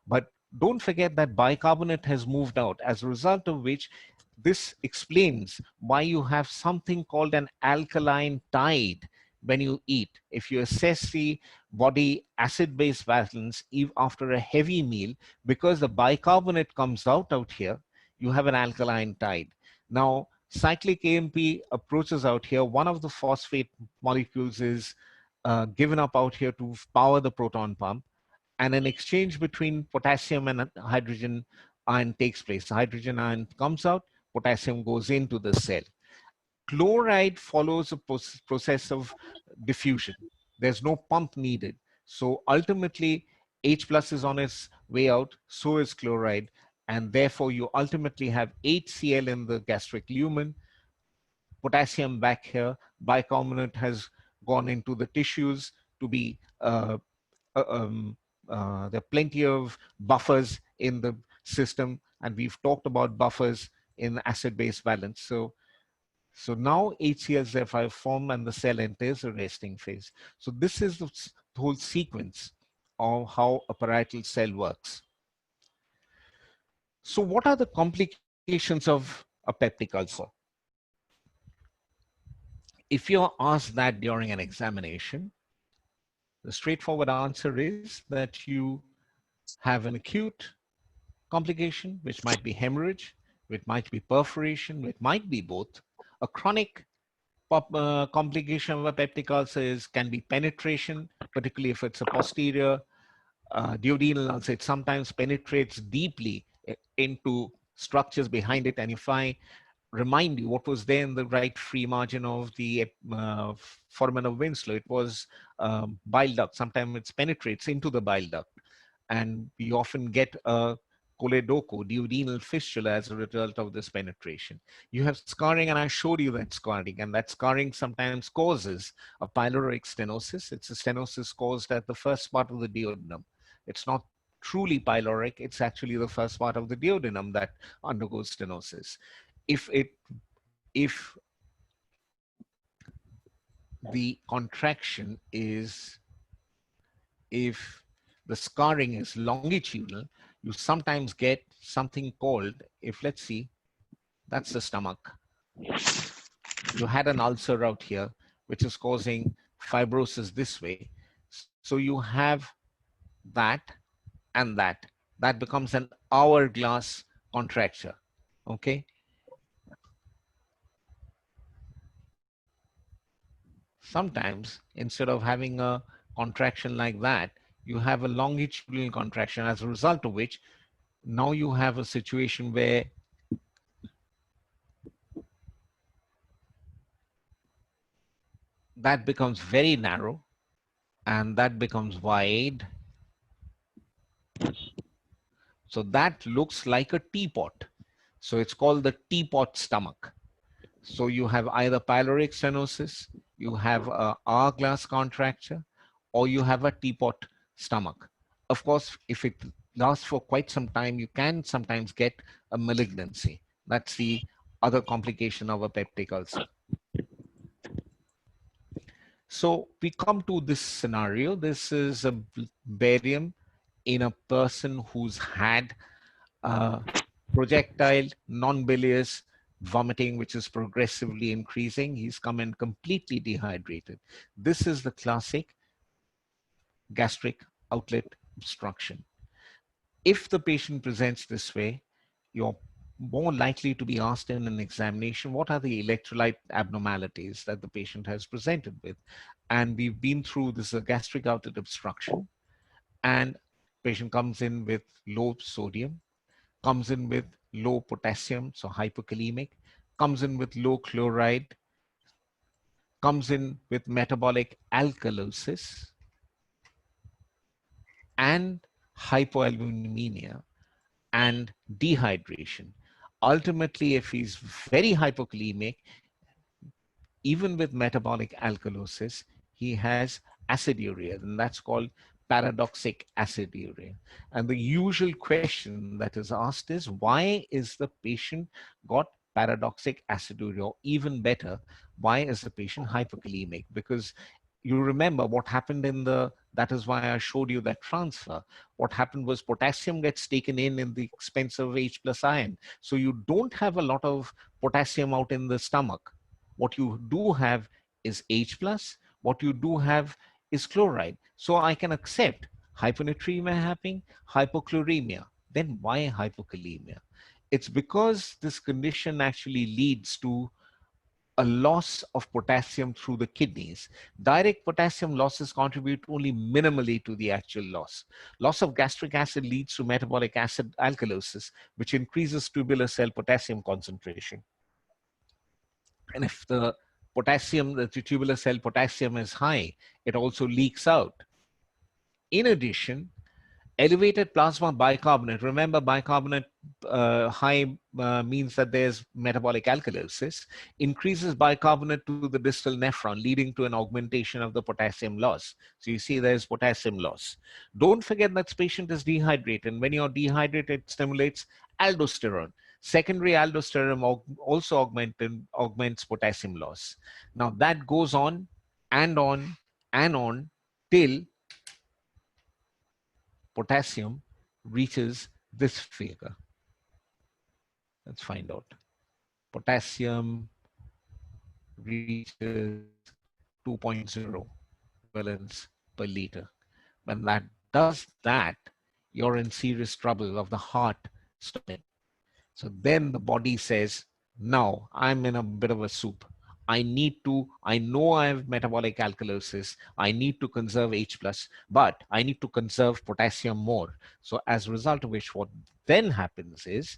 But don't forget that bicarbonate has moved out, as a result of which this explains why you have something called an alkaline tide when you eat. If you assess the body acid-base balance after a heavy meal, because the bicarbonate comes out here, you have an alkaline tide. Now, cyclic AMP approaches out here. One of the phosphate molecules is given up out here to power the proton pump, and an exchange between potassium and hydrogen ion takes place. The hydrogen ion comes out, potassium goes into the cell. Chloride follows a process of diffusion. There's no pump needed. So ultimately, H plus is on its way out, so is chloride, and therefore you ultimately have HCl in the gastric lumen, potassium back here, bicarbonate has gone into the tissues to be, there are plenty of buffers in the system, and we've talked about buffers in acid-base balance. So now HCl is formed and the cell enters a resting phase. So this is the whole sequence of how a parietal cell works. So what are the complications of a peptic ulcer? If you're asked that during an examination, the straightforward answer is that you have an acute complication, which might be hemorrhage, which might be perforation, which might be both. A chronic complication of a peptic ulcer can be penetration, particularly if it's a posterior duodenal ulcer. It sometimes penetrates deeply into structures behind it. And if I remind you what was there in the right free margin of the foramen of Winslow, it was bile duct. Sometimes it penetrates into the bile duct. And we often get a choledocho, duodenal fistula, as a result of this penetration. You have scarring, and I showed you that scarring, and that scarring sometimes causes a pyloric stenosis. It's a stenosis caused at the first part of the duodenum. It's not truly pyloric, it's actually the first part of the duodenum that undergoes stenosis. If the contraction is, if the scarring is longitudinal, you sometimes get something called, if let's see, that's the stomach. You had an ulcer out here, which is causing fibrosis this way. So you have that and that. That becomes an hourglass contracture, okay? Sometimes, instead of having a contraction like that, you have a longitudinal contraction, as a result of which now you have a situation where that becomes very narrow and that becomes wide. So that looks like a teapot. So it's called the teapot stomach. So you have either pyloric stenosis, you have a hourglass contracture, or you have a teapot stomach. Of course, if it lasts for quite some time, you can sometimes get a malignancy. That's the other complication of a peptic ulcer. So we come to this scenario. This is a barium in a person who's had projectile non-bilious vomiting, which is progressively increasing. He's come in completely dehydrated. This is the classic gastric outlet obstruction. If the patient presents this way, you're more likely to be asked in an examination, what are the electrolyte abnormalities that the patient has presented with? And we've been through this gastric outlet obstruction, and patient comes in with low sodium, comes in with low potassium, so hypokalemic, comes in with low chloride, comes in with metabolic alkalosis and hypoalbuminemia and dehydration. Ultimately, if he's very hypokalemic, even with metabolic alkalosis, he has aciduria, and that's called paradoxic aciduria. And the usual question that is asked is, why is the patient got paradoxic aciduria? Or even better, why is the patient hypokalemic? Because you remember what happened in the, that is why I showed you that transfer. What happened was potassium gets taken in the expense of H plus ion. So you don't have a lot of potassium out in the stomach. What you do have is H plus, what you do have is chloride. So I can accept hyponatremia happening, hypochloremia. Then why hypokalemia? It's because this condition actually leads to a loss of potassium through the kidneys. Direct potassium losses contribute only minimally to the actual loss. Loss of gastric acid leads to metabolic acid alkalosis, which increases tubular cell potassium concentration. And if the potassium, the tubular cell potassium is high, it also leaks out. In addition, elevated plasma bicarbonate, remember bicarbonate high means that there's metabolic alkalosis, increases bicarbonate to the distal nephron, leading to an augmentation of the potassium loss. So you see there's potassium loss. Don't forget that this patient is dehydrated. When you're dehydrated, it stimulates aldosterone. Secondary aldosterone also augments potassium loss. Now that goes on and on and on till potassium reaches this figure. Let's find out. Potassium reaches 2.0 equivalents per liter. When that does that, you're in serious trouble of the heart stopping. So then the body says, now I'm in a bit of a soup. I know I have metabolic alkalosis. I need to conserve H plus, but I need to conserve potassium more. So as a result of which, what then happens is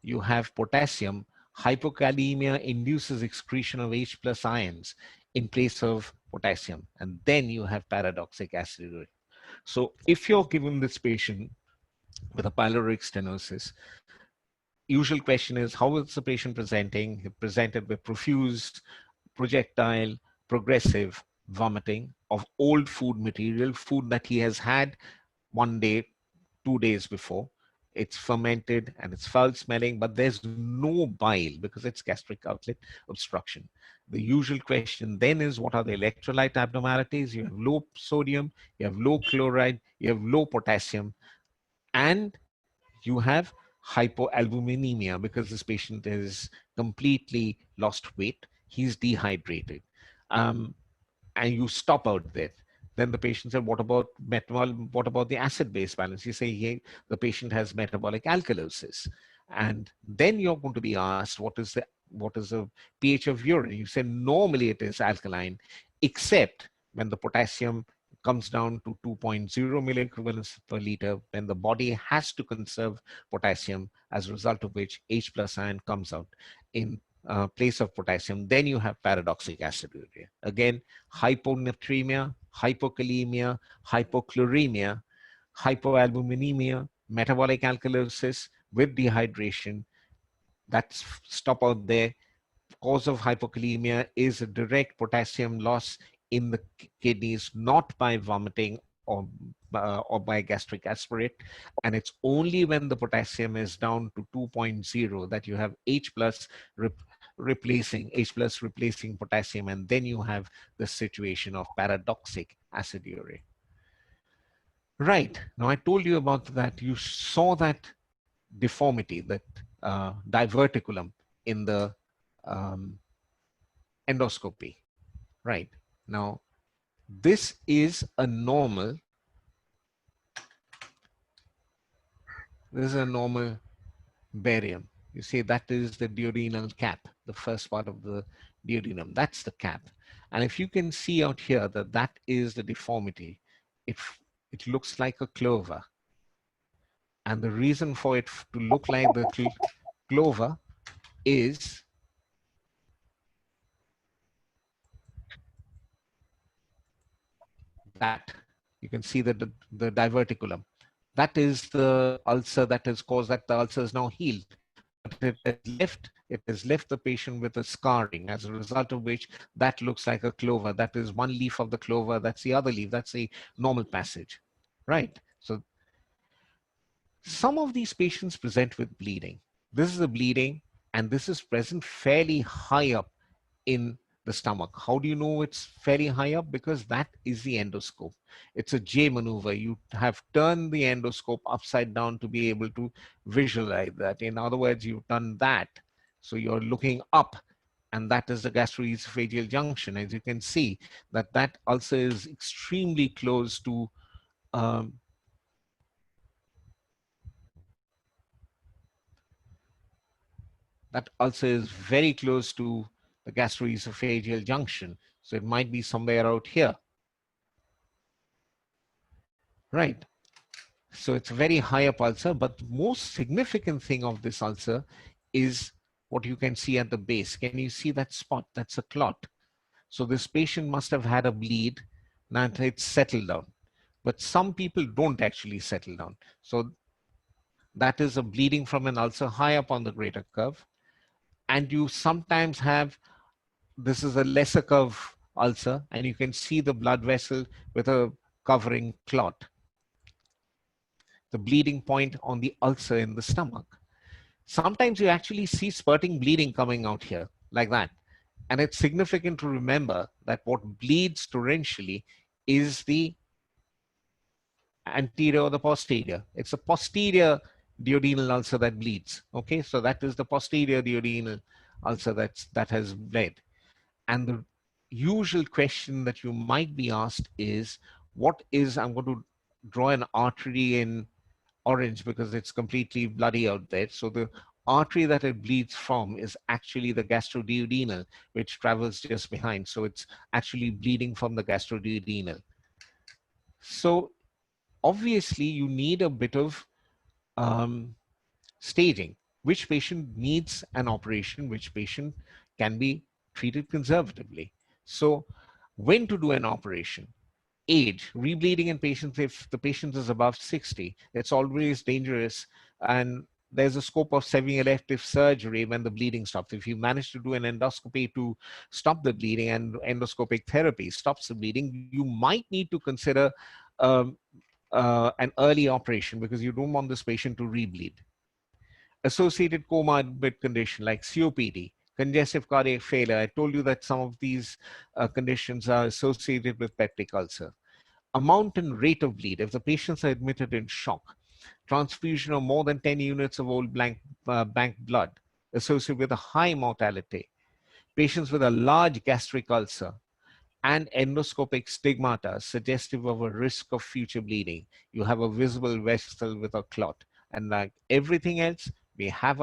you have potassium. Hypokalemia induces excretion of H plus ions in place of potassium. And then you have paradoxic aciduria. So if you're given this patient with a pyloric stenosis, usual question is, how is the patient presenting? He presented with profuse, projectile, progressive vomiting of old food material, food that he has had 1 day, 2 days before. It's fermented and it's foul smelling, but there's no bile because it's gastric outlet obstruction. The usual question then is, what are the electrolyte abnormalities? You have low sodium, you have low chloride, you have low potassium, and you have hypoalbuminemia because this patient is completely lost weight. He's dehydrated. And you stop out there. Then the patient said, what about the acid-base balance? You say, hey, the patient has metabolic alkalosis. And then you're going to be asked, what is the pH of urine? You say, normally it is alkaline, except when the potassium comes down to 2.0 milliequivalents per liter, when the body has to conserve potassium, as a result of which H plus ion comes out in place of potassium. Then you have paradoxic aciduria. Again, hyponatremia, hypokalemia, hypochloremia, hypoalbuminemia, metabolic alkalosis with dehydration. That's stop out there. Cause of hypokalemia is a direct potassium loss in the kidneys, not by vomiting or by gastric aspirate. And it's only when the potassium is down to 2.0 that you have H plus replacing potassium, and then you have the situation of paradoxic aciduria. Right, now I told you about that. You saw that deformity, that diverticulum in the endoscopy. Right, now this is a normal barium. You see, that is the duodenal cap, the first part of the duodenum. That's the cap. And if you can see out here that is the deformity, it looks like a clover. And the reason for it to look like the clover is that you can see the diverticulum. That is the ulcer that has caused that. The ulcer is now healed. But it has left the patient with a scarring, as a result of which that looks like a clover. That is one leaf of the clover, that's the other leaf, that's a normal passage, right? So some of these patients present with bleeding. This is a bleeding, and this is present fairly high up in the stomach. How do you know it's fairly high up? Because that is the endoscope. It's a J maneuver. You have turned the endoscope upside down to be able to visualize that. In other words, you've done that. So you're looking up, and that is the gastroesophageal junction. As you can see, that ulcer is extremely close to that ulcer is very close to the gastroesophageal junction. So it might be somewhere out here. Right. So it's a very high up ulcer, but the most significant thing of this ulcer is what you can see at the base. Can you see that spot? That's a clot. So this patient must have had a bleed, now it's settled down. But some people don't actually settle down. So that is a bleeding from an ulcer high up on the greater curve. And you sometimes have, this is a lesser curve ulcer, and you can see the blood vessel with a covering clot, the bleeding point on the ulcer in the stomach. Sometimes you actually see spurting bleeding coming out here like that. And it's significant to remember that what bleeds torrentially is the anterior or the posterior. It's a posterior duodenal ulcer that bleeds. Okay, so that is the posterior duodenal ulcer that has bled. And the usual question that you might be asked is, what is, I'm going to draw an artery in orange because it's completely bloody out there. So the artery that it bleeds from is actually the gastroduodenal, which travels just behind. So it's actually bleeding from the gastroduodenal. So obviously you need a bit of staging. Which patient needs an operation, which patient can be treated conservatively. So when to do an operation? Age, rebleeding in patients, if the patient is above 60, it's always dangerous, and there's a scope of semi-elective surgery when the bleeding stops. If you manage to do an endoscopy to stop the bleeding and endoscopic therapy stops the bleeding, you might need to consider um, an early operation because you don't want this patient to rebleed. Associated comorbid condition like COPD, congestive cardiac failure. I told you that some of these conditions are associated with peptic ulcer. Amount and rate of bleed. If the patients are admitted in shock, transfusion of more than 10 units of old bank blood associated with a high mortality. Patients with a large gastric ulcer and endoscopic stigmata suggestive of a risk of future bleeding. You have a visible vessel with a clot. And like everything else, we have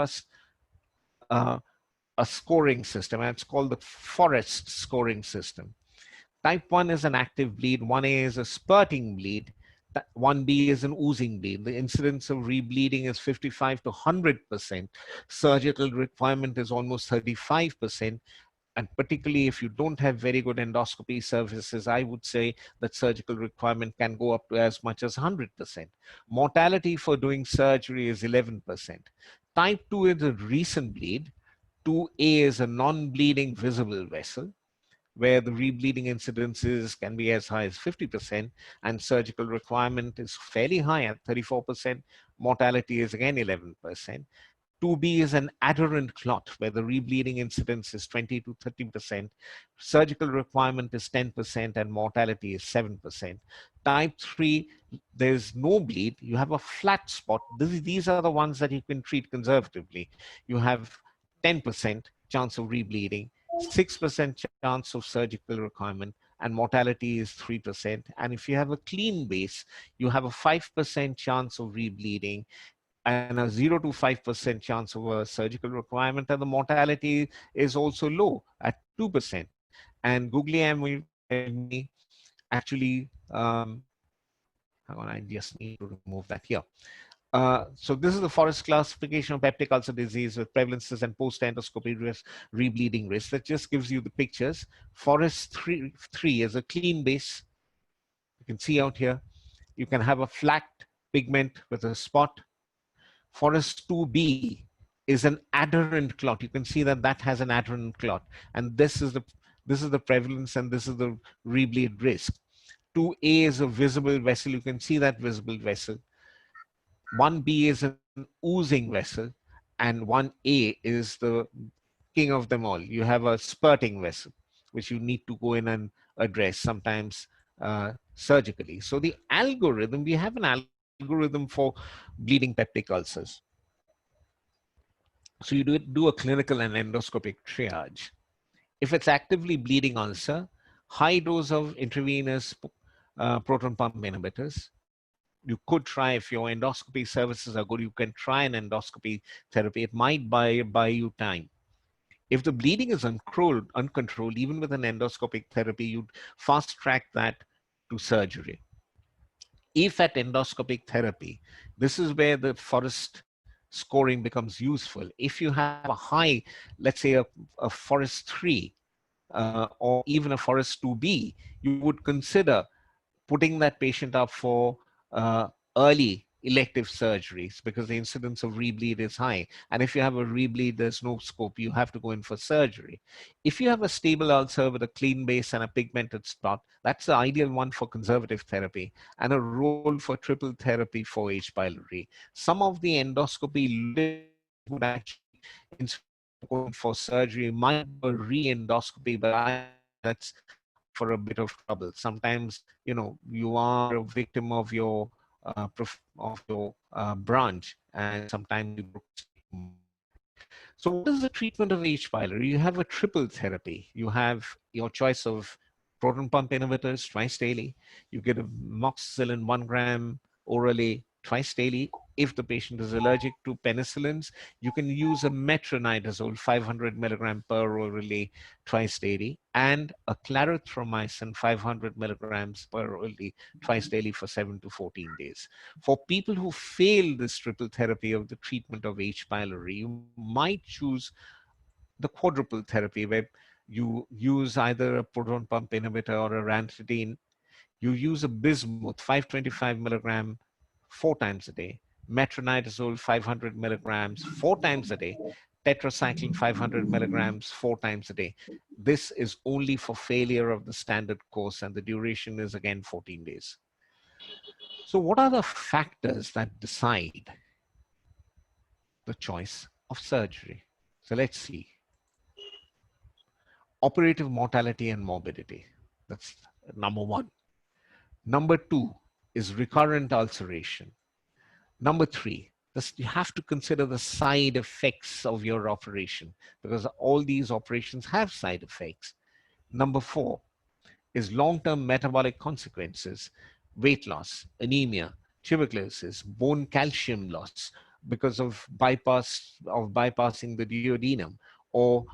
uh, a scoring system, and it's called the Forrest scoring system. Type 1 is an active bleed, 1A is a spurting bleed, 1B is an oozing bleed. The incidence of rebleeding is 55 to 100%. Surgical requirement is almost 35%. And particularly if you don't have very good endoscopy services, I would say that surgical requirement can go up to as much as 100%. Mortality for doing surgery is 11%. Type 2 is a recent bleed. 2A is a non-bleeding visible vessel, where the rebleeding incidences can be as high as 50%, and surgical requirement is fairly high at 34%. Mortality is again 11%. 2B is an adherent clot, where the rebleeding incidence is 20 to 30%. Surgical requirement is 10%, and mortality is 7%. Type 3, there's no bleed. You have a flat spot. These are the ones that you can treat conservatively. You have 10% chance of rebleeding, 6% chance of surgical requirement, and mortality is 3%. And if you have a clean base, you have a 5% chance of rebleeding and a 0 to 5% chance of a surgical requirement, and the mortality is also low at 2%. And Guglielmo will tell me actually, hang on, I just need to remove that here. So this is the Forrest classification of peptic ulcer disease with prevalences and post-endoscopy risk, rebleeding risk. That just gives you the pictures. Forrest 3 is a clean base. You can see out here. You can have a flat pigment with a spot. Forrest 2B is an adherent clot. You can see that that has an adherent clot, and this is the prevalence, and this is the rebleed risk. 2A is a visible vessel. You can see that visible vessel. 1B is an oozing vessel, and 1A is the king of them all. You have a spurting vessel, which you need to go in and address, sometimes surgically. So the algorithm, we have an algorithm for bleeding peptic ulcers. So you do a clinical and endoscopic triage. If it's actively bleeding ulcer, high dose of intravenous proton pump inhibitors. You could try, if your endoscopy services are good, you can try an endoscopy therapy. It might buy you time. If the bleeding is uncontrolled, even with an endoscopic therapy, you'd fast track that to surgery. If at endoscopic therapy, this is where the Forrest scoring becomes useful. If you have a high, let's say a Forrest 3 or even a Forrest 2B, you would consider putting that patient up for early elective surgeries because the incidence of rebleed is high. And if you have a rebleed, there's no scope. You have to go in for surgery. If you have a stable ulcer with a clean base and a pigmented spot, that's the ideal one for conservative therapy and a role for triple therapy for H. pylori. Some of the endoscopy would actually, instead of going for surgery, might do a re-endoscopy, but that's for a bit of trouble. Sometimes, you know, you are a victim of your branch, and sometimes you procrastinate. So what is the treatment of H. pylori? You have a triple therapy. You have your choice of proton pump inhibitors twice daily. You get a amoxicillin 1 gram orally twice daily. If the patient is allergic to penicillins, you can use a metronidazole 500 milligram per orally twice daily, and a clarithromycin 500 milligrams per orally twice daily for 7 to 14 days. For people who fail this triple therapy of the treatment of H. pylori, you might choose the quadruple therapy, where you use either a proton pump inhibitor or a ranitidine. You use a bismuth 525 milligram 4 times a day, metronidazole 500 milligrams 4 times a day, tetracycline 500 milligrams 4 times a day. This is only for failure of the standard course, and the duration is again 14 days. So what are the factors that decide the choice of surgery? So let's see. Operative mortality and morbidity. That's number one. Number two is recurrent ulceration. Number three, you have to consider the side effects of your operation, because all these operations have side effects. Number four is long-term metabolic consequences, weight loss, anemia, tuberculosis, bone calcium loss because of bypassing the duodenum, or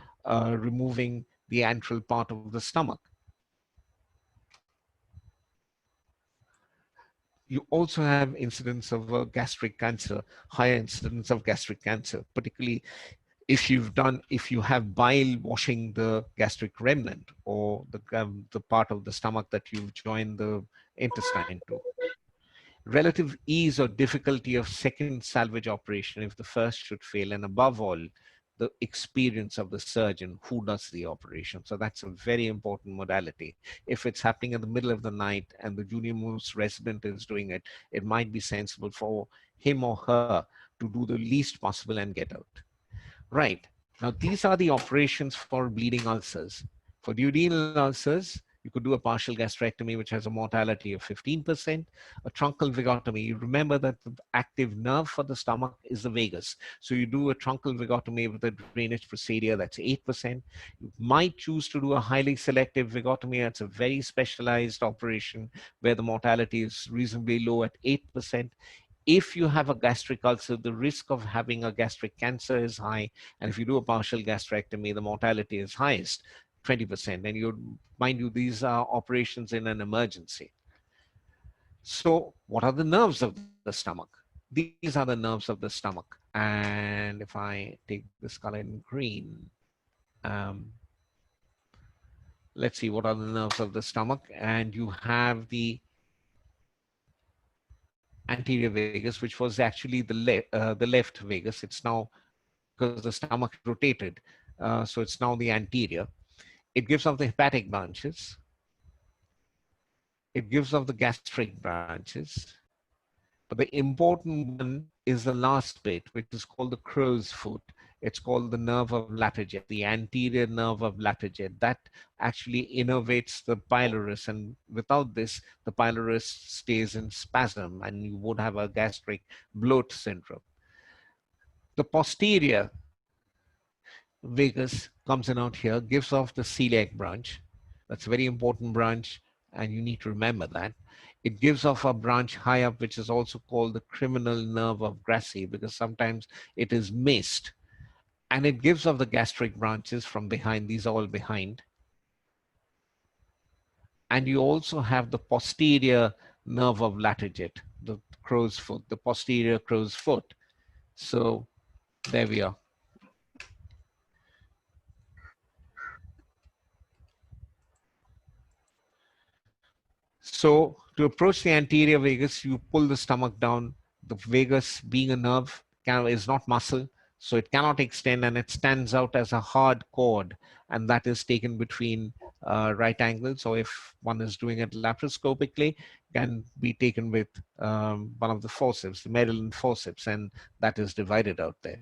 removing the antral part of the stomach. You also have incidence of gastric cancer, higher incidence of gastric cancer, particularly if you have bile washing the gastric remnant, or the part of the stomach that you've joined the intestine to. Relative ease or difficulty of second salvage operation if the first should fail, and above all, the experience of the surgeon who does the operation. So that's a very important modality. If it's happening in the middle of the night and the junior most resident is doing it, it might be sensible for him or her to do the least possible and get out. Right. Now, these are the operations for bleeding ulcers. For duodenal ulcers, you could do a partial gastrectomy, which has a mortality of 15%. A truncal vagotomy, you remember that the active nerve for the stomach is the vagus. So you do a truncal vagotomy with a drainage procedure, that's 8%. You might choose to do a highly selective vagotomy. That's a very specialized operation where the mortality is reasonably low at 8%. If you have a gastric ulcer, the risk of having a gastric cancer is high. And if you do a partial gastrectomy, the mortality is highest, 20%. And mind you, these are operations in an emergency. So what are the nerves of the stomach? These are the nerves of the stomach. And if I take this color in green, let's see, what are the nerves of the stomach? And you have the anterior vagus, which was actually the left vagus. It's now, because the stomach rotated, so it's now the anterior. It gives off the hepatic branches. It gives off the gastric branches. But the important one is the last bit, which is called the crow's foot. It's called the nerve of Laterjet, the anterior nerve of Laterjet. That actually innervates the pylorus, and without this, the pylorus stays in spasm, and you would have a gastric bloat syndrome. The posterior vagus comes in out here, gives off the celiac branch. That's a very important branch, and you need to remember that. It gives off a branch high up, which is also called the criminal nerve of Grassi, because sometimes it is missed. And it gives off the gastric branches from behind. These are all behind. And you also have the posterior nerve of Laterjet, the crow's foot, the posterior crow's foot. So there we are. So to approach the anterior vagus, you pull the stomach down. The vagus, being a nerve, is not muscle, so it cannot extend, and it stands out as a hard cord, and that is taken between right angles. So if one is doing it laparoscopically, can be taken with one of the forceps, the Maryland forceps, and that is divided out there.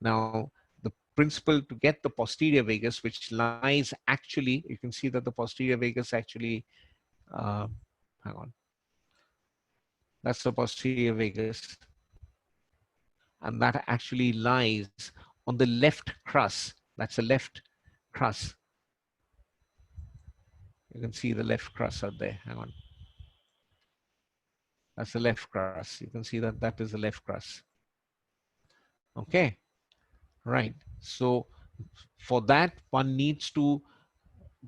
Now, the principle to get the posterior vagus, which lies actually, you can see that the posterior vagus actually, hang on. That's the posterior vagus. And that actually lies on the left crus. That's the left crus. You can see the left crus out there. Hang on. That's the left crus. You can see that that is the left crus. Okay, right. So for that, one needs to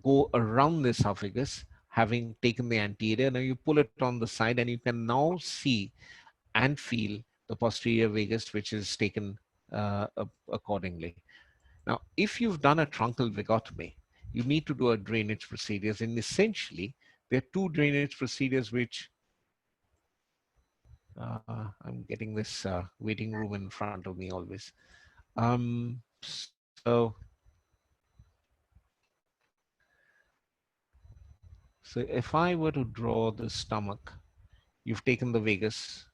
go around the esophagus, having taken the anterior. Now you pull it on the side and you can now see and feel the posterior vagus, which is taken accordingly. Now, if you've done a truncal vagotomy, you need to do a drainage procedures. And essentially, there are two drainage procedures which I'm getting this waiting room in front of me always. So, so if I were to draw the stomach, you've taken the vagus.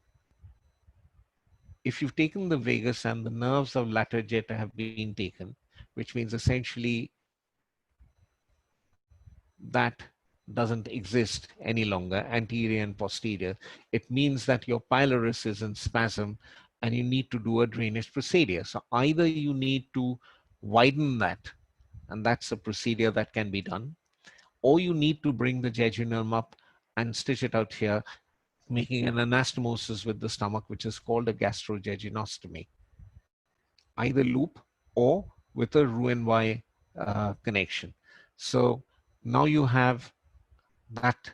If you've taken the vagus and the nerves of lateral jeta have been taken, which means essentially that doesn't exist any longer, anterior and posterior, it means that your pylorus is in spasm and you need to do a drainage procedure. So either you need to widen that, and that's a procedure that can be done, or you need to bring the jejunum up and stitch it out here, making an anastomosis with the stomach, which is called a gastrojejunostomy. Either loop or with a Roux-en-Y connection. So now you have that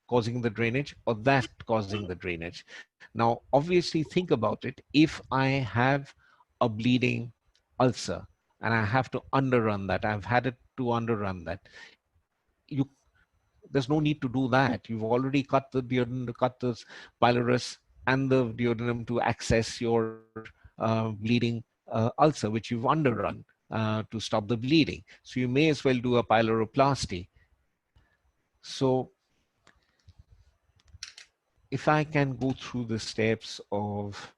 causing the drainage or that causing the drainage. Now, obviously think about it. If I have a bleeding ulcer and I have to underrun that, I've had it to underrun that, there's no need to do that. You've already cut the duodenum, cut the pylorus and the duodenum to access your bleeding ulcer, which you've underrun to stop the bleeding. So you may as well do a pyloroplasty. So if I can go through the steps of,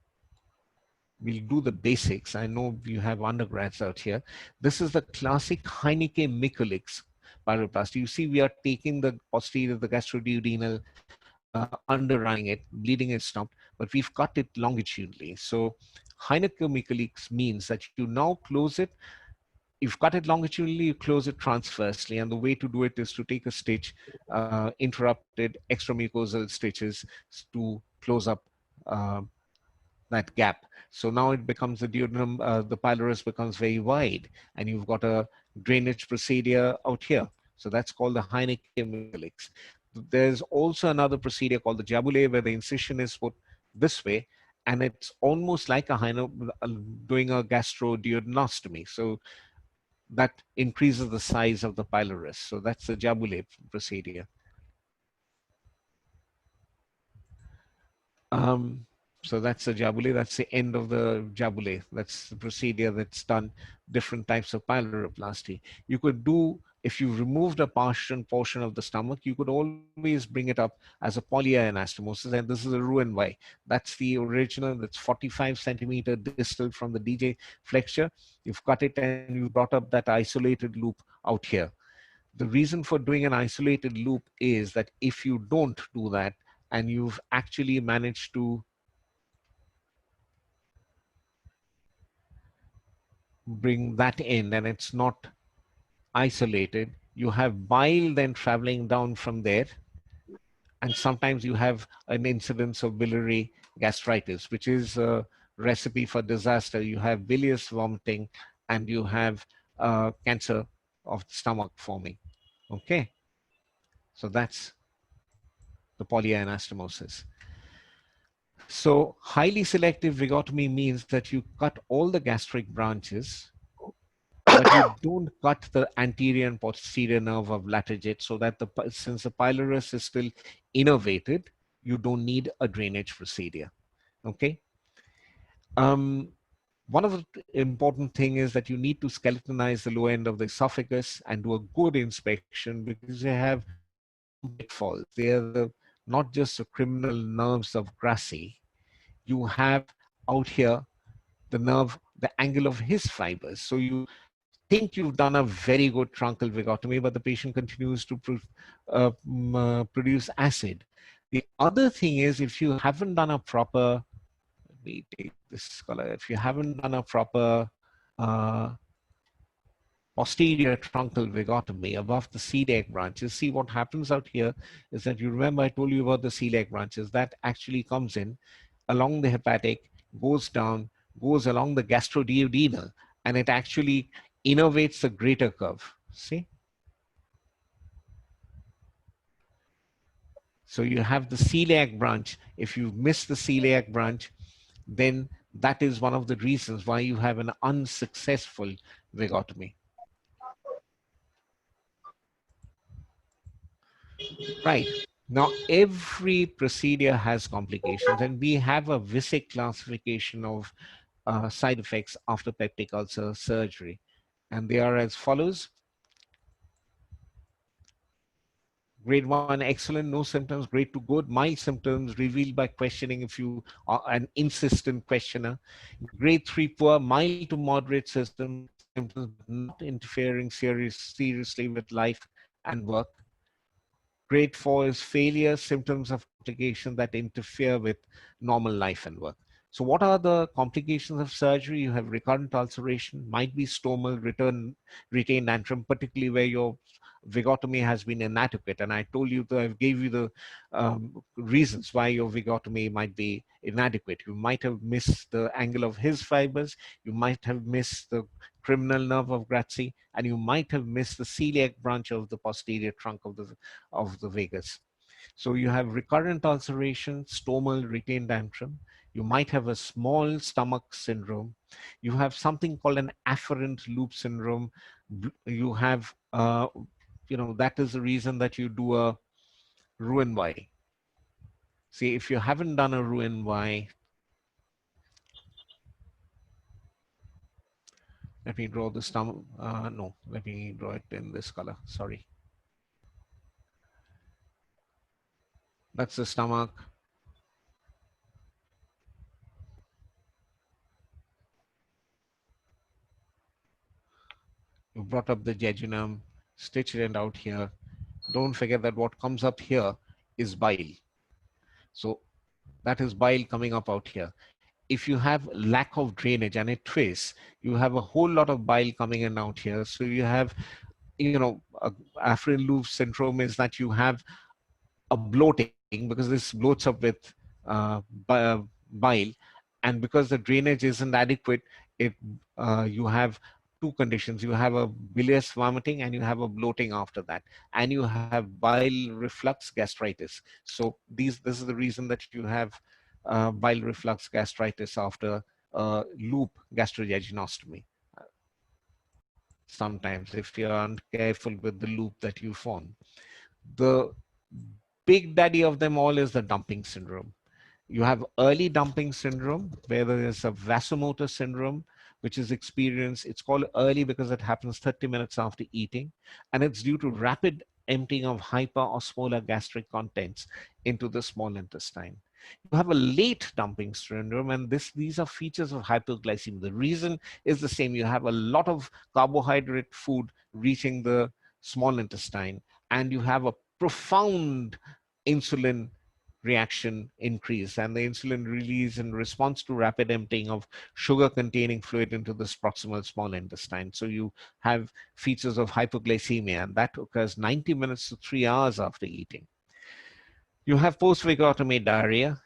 we'll do the basics. I know you have undergrads out here. This is the classic Heineke-Mikulicz pyloroplasty. You see, we are taking the posterior, the gastroduodenal, underrunning it, bleeding is stopped, but we've cut it longitudinally. So Heineke-Mikulicz means that you now close it. You've cut it longitudinally, you close it transversely, and the way to do it is to take a stitch, interrupted extramucosal stitches to close up that gap. So now it becomes the duodenum, the pylorus becomes very wide, and you've got a drainage procedure out here. So that's called the Heineke-Mikulicz. There's also another procedure called the Jaboulet, where the incision is put this way, and it's almost like doing a gastroduodenostomy. So that increases the size of the pylorus. So that's the Jaboulet procedure. So that's the Jaboulet, that's the end of the Jaboulet. That's the procedure that's done, different types of pyloroplasty. You could do, if you removed a portion of the stomach, you could always bring it up as a polyanastomosis, and this is a Roux-en-Y. That's the original, that's 45 centimeter distal from the DJ flexure. You've cut it and you brought up that isolated loop out here. The reason for doing an isolated loop is that if you don't do that, and you've actually managed to bring that in and it's not isolated, you have bile then traveling down from there, and sometimes you have an incidence of biliary gastritis, which is a recipe for disaster. You have bilious vomiting and you have cancer of the stomach forming. Okay, so that's the polyanastomosis. So highly selective vagotomy means that you cut all the gastric branches, but you don't cut the anterior and posterior nerve of lateral jet, so that since the pylorus is still innervated, you don't need a drainage procedure. Okay. One of the important thing is that you need to skeletonize the lower end of the esophagus and do a good inspection, because they have pitfalls. They are not just the criminal nerves of Grassi. You have out here the nerve, the angle of his fibers. So you think you've done a very good truncal vagotomy, but the patient continues to produce acid. The other thing is, if you haven't done a proper, let me take this color, if you haven't done a proper posterior truncal vagotomy above the celiac branches, see what happens out here is that, you remember I told you about the celiac branches, that actually comes in along the hepatic, goes down, goes along the gastroduodenal, and it actually innervates the greater curve. See? So you have the celiac branch. If you miss the celiac branch, then that is one of the reasons why you have an unsuccessful vagotomy. Right. Now, every procedure has complications, and we have a VISIC classification of side effects after peptic ulcer surgery. And they are as follows. Grade 1, excellent, no symptoms. Grade 2, good, mild symptoms revealed by questioning if you are an insistent questioner. Grade 3, poor, mild to moderate symptoms, not interfering seriously with life and work. Grade 4 is failure, symptoms of complication that interfere with normal life and work. So what are the complications of surgery? You have recurrent ulceration, might be stomal, retained antrum, particularly where your vagotomy has been inadequate. And I told you that I gave you the reasons why your vagotomy might be inadequate. You might have missed the angle of his fibers. You might have missed the criminal nerve of Gratzi, and you might have missed the celiac branch of the posterior trunk of the vagus. So you have recurrent ulceration, stomal retained antrum. You might have a small stomach syndrome. You have something called an afferent loop syndrome. You have, that is the reason that you do a Roux-en-Y. See, if you haven't done a Roux-en-Y, let me draw the stomach. No, let me draw it in this color. Sorry. That's the stomach. You brought up the jejunum, stitched it out here. Don't forget that what comes up here is bile. So that is bile coming up out here. If you have lack of drainage and it twists, you have a whole lot of bile coming in out here. So you have, afferent loop syndrome is that you have a bloating, because this bloats up with bile, and because the drainage isn't adequate, you have two conditions. You have a bilious vomiting and you have a bloating after that, and you have bile reflux gastritis. So this is the reason that you have bile reflux gastritis after loop gastrojejunectomy. Sometimes if you aren't careful with the loop that you form. The big daddy of them all is the dumping syndrome. You have early dumping syndrome, where there is a vasomotor syndrome, which is experienced. It's called early because it happens 30 minutes after eating, and it's due to rapid emptying of hyperosmolar gastric contents into the small intestine. You have a late dumping syndrome, and these are features of hypoglycemia. The reason is the same. You have a lot of carbohydrate food reaching the small intestine, and you have a profound insulin reaction increase, and the insulin release in response to rapid emptying of sugar containing fluid into this proximal small intestine. So you have features of hypoglycemia, and that occurs 90 minutes to 3 hours after eating. You have post-vagotomy diarrhea.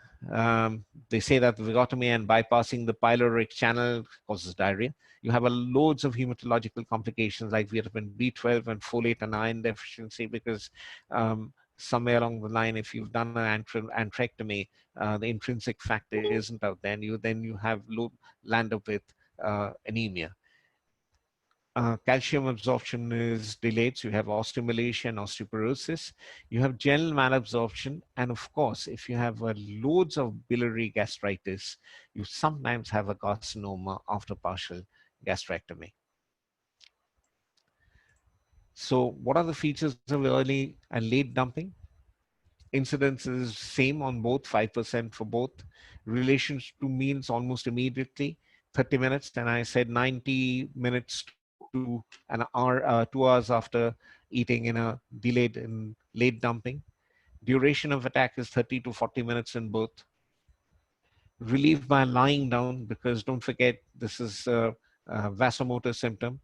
They say that the vagotomy and bypassing the pyloric channel causes diarrhea. You have loads of hematological complications like vitamin B12 and folate and iron deficiency, because somewhere along the line, if you've done an antrectomy, the intrinsic factor isn't out there, and you have land up with anemia. Calcium absorption is delayed, so you have osteomalacia and osteoporosis. You have general malabsorption, and of course, if you have loads of biliary gastritis, you sometimes have a carcinoma after partial gastrectomy. So what are the features of early and late dumping? Incidence is same on both, 5% for both. Relations to meals almost immediately, 30 minutes, and I said 90 minutes to an hour, 2 hours after eating in a delayed and late dumping. Duration of attack is 30 to 40 minutes in both. Relief by lying down, because don't forget, this is a vasomotor symptom,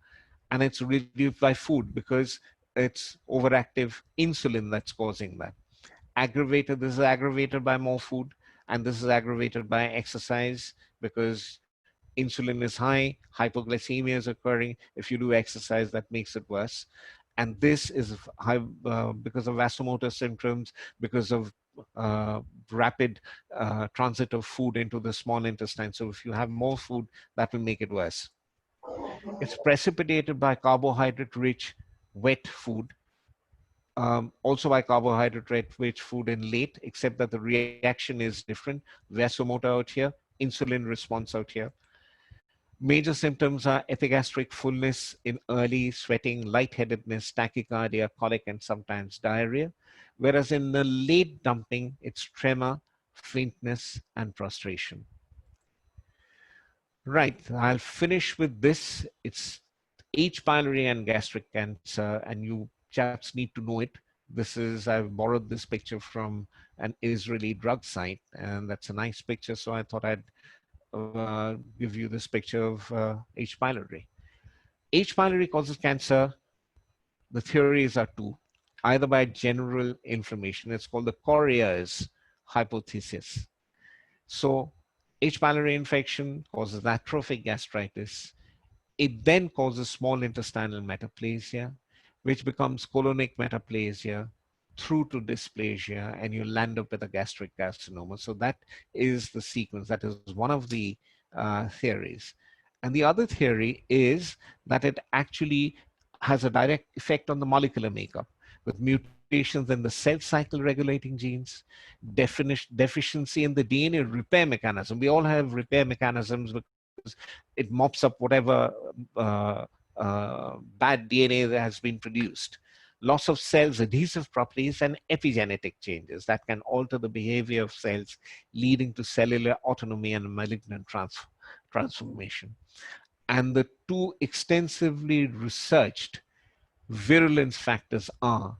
and it's relieved by food because it's overactive insulin that's causing that. Aggravated, this is aggravated by more food, and this is aggravated by exercise because insulin is high, hypoglycemia is occurring. If you do exercise, that makes it worse. And this is high, because of vasomotor symptoms, because of rapid transit of food into the small intestine. So if you have more food, that will make it worse. It's precipitated by carbohydrate-rich wet food, also by carbohydrate-rich food in late, except that the reaction is different. Vasomotor out here, insulin response out here. Major symptoms are epigastric fullness in early, sweating, lightheadedness, tachycardia, colic, and sometimes diarrhea. Whereas in the late dumping, it's tremor, faintness, and prostration. Right, I'll finish with this. It's H. pylori and gastric cancer, and you chaps need to know it. This is, I've borrowed this picture from an Israeli drug site, and that's a nice picture, so I thought I'd give you this picture of H. pylori. H. pylori causes cancer. The theories are two, either by general inflammation. It's called the Correa's hypothesis. So H. pylori infection causes atrophic gastritis. It then causes small intestinal metaplasia, which becomes colonic metaplasia through to dysplasia, and you land up with a gastric carcinoma. So that is the sequence. That is one of the theories. And the other theory is that it actually has a direct effect on the molecular makeup with mutations in the cell cycle regulating genes, deficiency in the DNA repair mechanism. We all have repair mechanisms because it mops up whatever bad DNA that has been produced. Loss of cells' adhesive properties, and epigenetic changes that can alter the behavior of cells, leading to cellular autonomy and malignant transformation. And the two extensively researched virulence factors are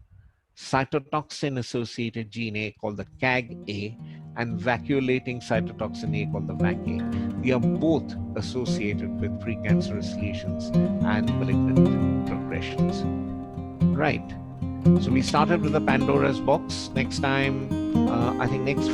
cytotoxin-associated gene A called the CAG-A and vacuolating cytotoxin A called the VAC-A. They are both associated with precancerous lesions and malignant progressions. Right. So we started with the Pandora's box. Next time, I think next